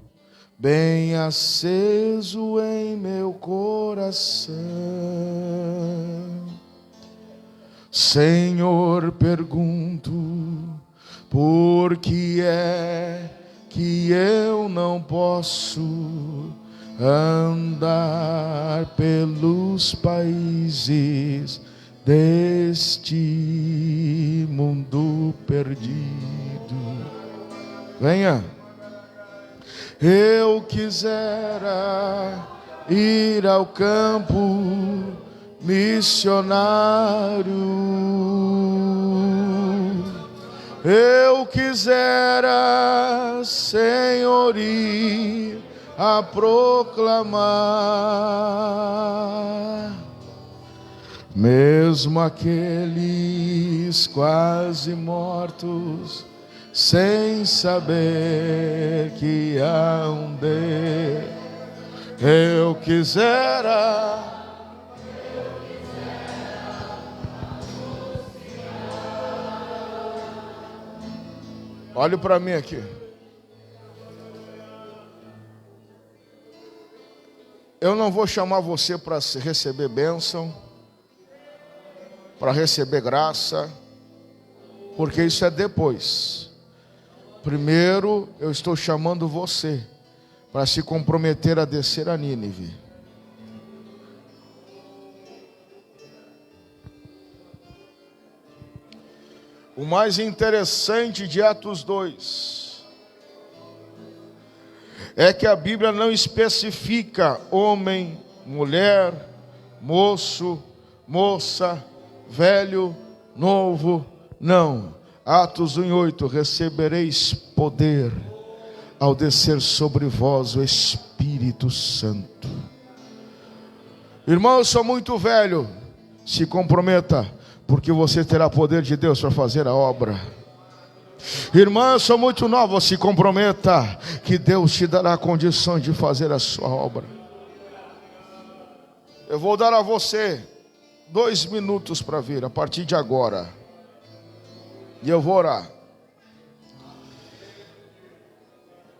bem aceso em meu coração. Senhor, pergunto, por que é que eu não posso andar pelos países deste mundo perdido? Venha. Eu quisera ir ao campo missionário. Eu quisera, Senhor, ir a proclamar, mesmo aqueles quase mortos, sem saber que há um Deus. Eu quisera. Olhe para mim aqui. Eu não vou chamar você para receber bênção, para receber graça, porque isso é depois. Primeiro, eu estou chamando você para se comprometer a descer a Nínive. O mais interessante de Atos 2 é que a Bíblia não especifica homem, mulher, moço, moça, velho, novo, não. Atos 1:8, recebereis poder ao descer sobre vós o Espírito Santo. Irmão, eu sou muito velho, se comprometa, porque você terá poder de Deus para fazer a obra. Irmã, eu sou muito nova, se comprometa, que Deus te dará condições de fazer a sua obra. Eu vou dar a você 2 minutos para vir, a partir de agora. E eu vou orar.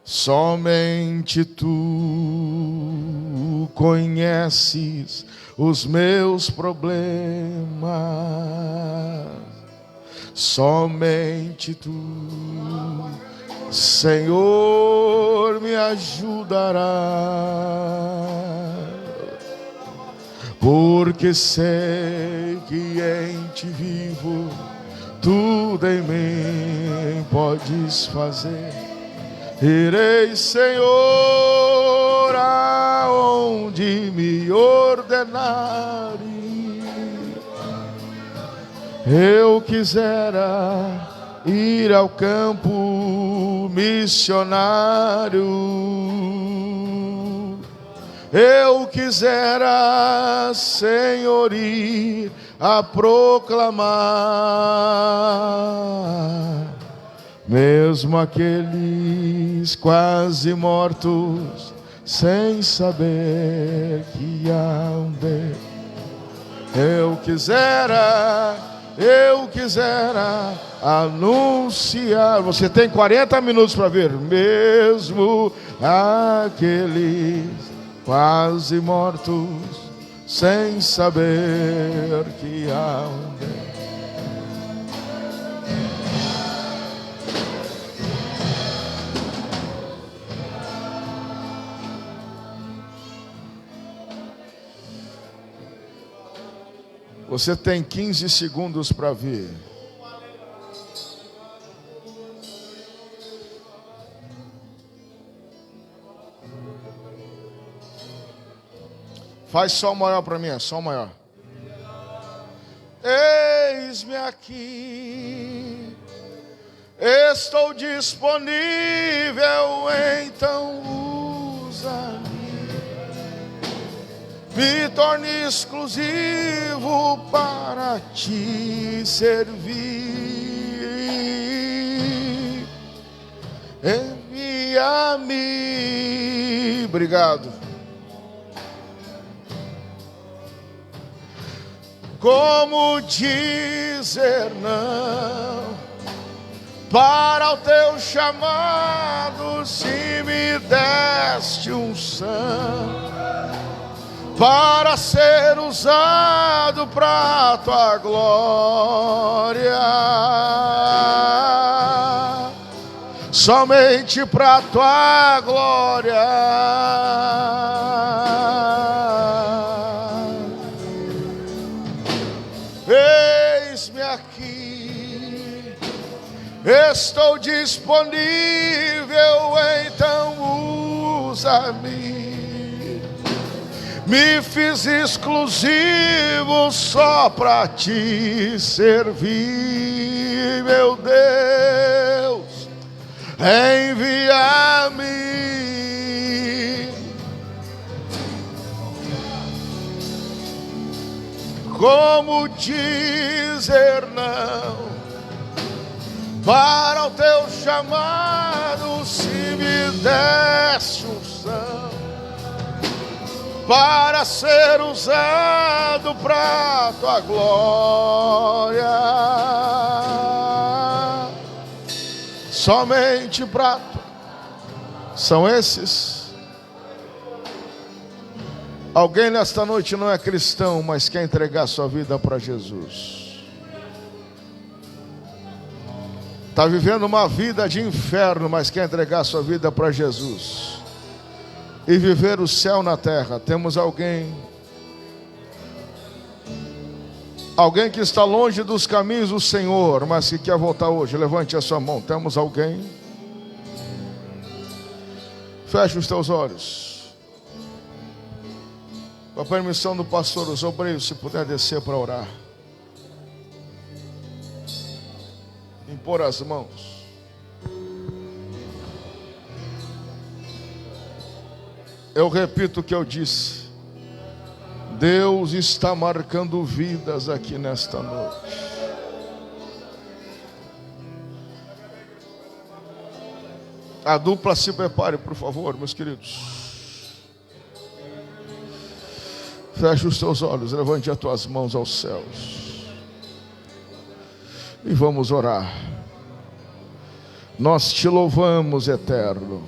Somente tu conheces os meus problemas, somente tu, Senhor, me ajudará, porque sei que em ti vivo, tudo em mim podes fazer. Irei, Senhor, aonde me ordenares. Eu quisera ir ao campo missionário. Eu quisera, Senhor, ir a proclamar. Mesmo aqueles quase mortos, sem saber que há um Deus. Eu quisera anunciar. Você tem 40 minutos para ver. Mesmo aqueles quase mortos, sem saber que há um Deus. Você tem 15 segundos para vir. Faz sol maior para mim, sol maior. Eis-me aqui, estou disponível, então usa-me. Me torne exclusivo para te servir. Envia-me. Obrigado. Como dizer não para o teu chamado, se me deste unção para ser usado para a tua glória, somente para a tua glória. Eis-me aqui, estou disponível, então usa-me. Me fiz exclusivo só para te servir, meu Deus, envia-me. Como dizer não para o teu chamado, se me deste unção para ser usado para a tua glória, somente para tu. São esses? Alguém nesta noite não é cristão, mas quer entregar sua vida para Jesus. Está vivendo uma vida de inferno, mas quer entregar sua vida para Jesus e viver o céu na terra. Temos alguém que está longe dos caminhos do Senhor, mas que quer voltar hoje. Levante a sua mão. Temos alguém? Feche os teus olhos. Com a permissão do pastor, os obreiros, se puder descer para orar, impor as mãos. Eu repito o que eu disse: Deus está marcando vidas aqui nesta noite. A dupla se prepare, por favor, meus queridos. Feche os teus olhos, levante as tuas mãos aos céus e vamos orar. Nós te louvamos, Eterno.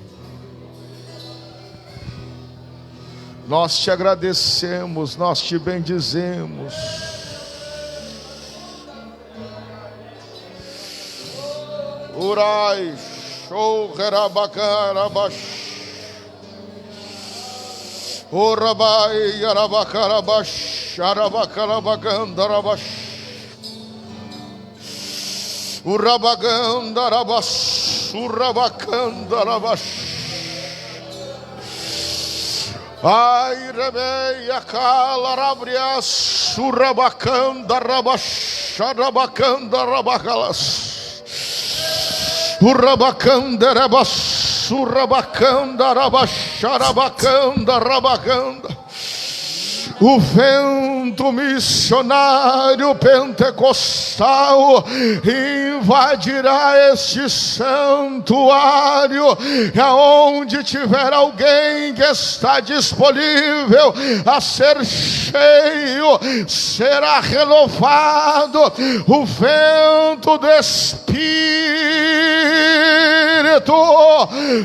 Nós te agradecemos, nós te bendizemos. Urai, show, herabacarabash. O Rabai, Arabacarabash, Arabacarabagandarabash, o Rabagandarabash, o Rabacandarabash. Ai, Rebeia, Calarabrias, o Rabacandarabash, Arabacandarabacalas, o Rabacandarabash. O vento missionário pentecostal invadirá este santuário, e aonde tiver alguém que está disponível a ser cheio, será renovado o vento do Espírito.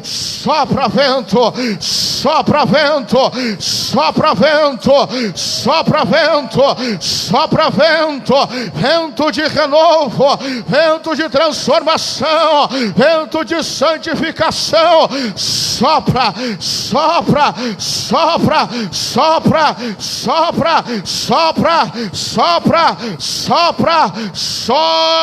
Sopra vento, sopra vento, sopra vento, sopra vento, sopra vento, vento de renovo, vento de transformação, vento de santificação. Sopra, sopra, sopra, sopra, sopra, sopra, sopra, sopra, sopra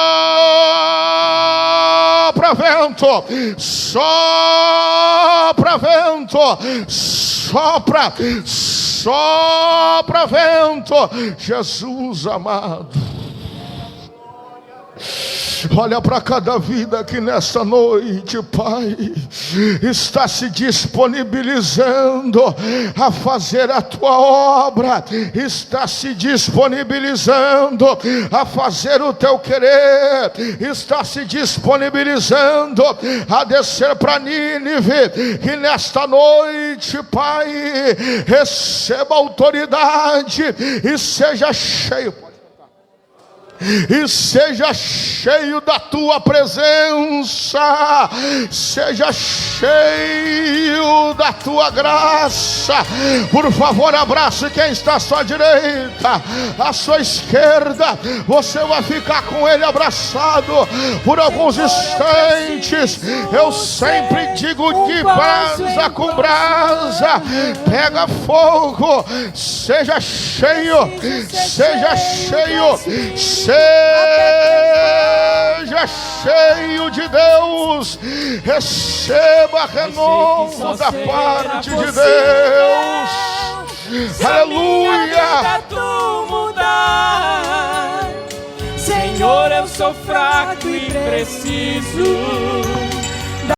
vento, sopra vento, sopra, sopra vento. Jesus amado, olha para cada vida que nesta noite, Pai, está se disponibilizando a fazer a tua obra, está se disponibilizando a fazer o teu querer, está se disponibilizando a descer para Nínive. E nesta noite, Pai, receba autoridade e seja cheio. E seja cheio da tua presença, seja cheio da tua graça. Por favor, abrace quem está à sua direita, à sua esquerda. Você vai ficar com ele abraçado por alguns instantes. Eu sempre digo: de brasa com brasa pega fogo. Seja cheio, seja cheio, seja cheio de Deus. Receba renovo da parte de Deus. Aleluia. Senhor, eu sou fraco e preciso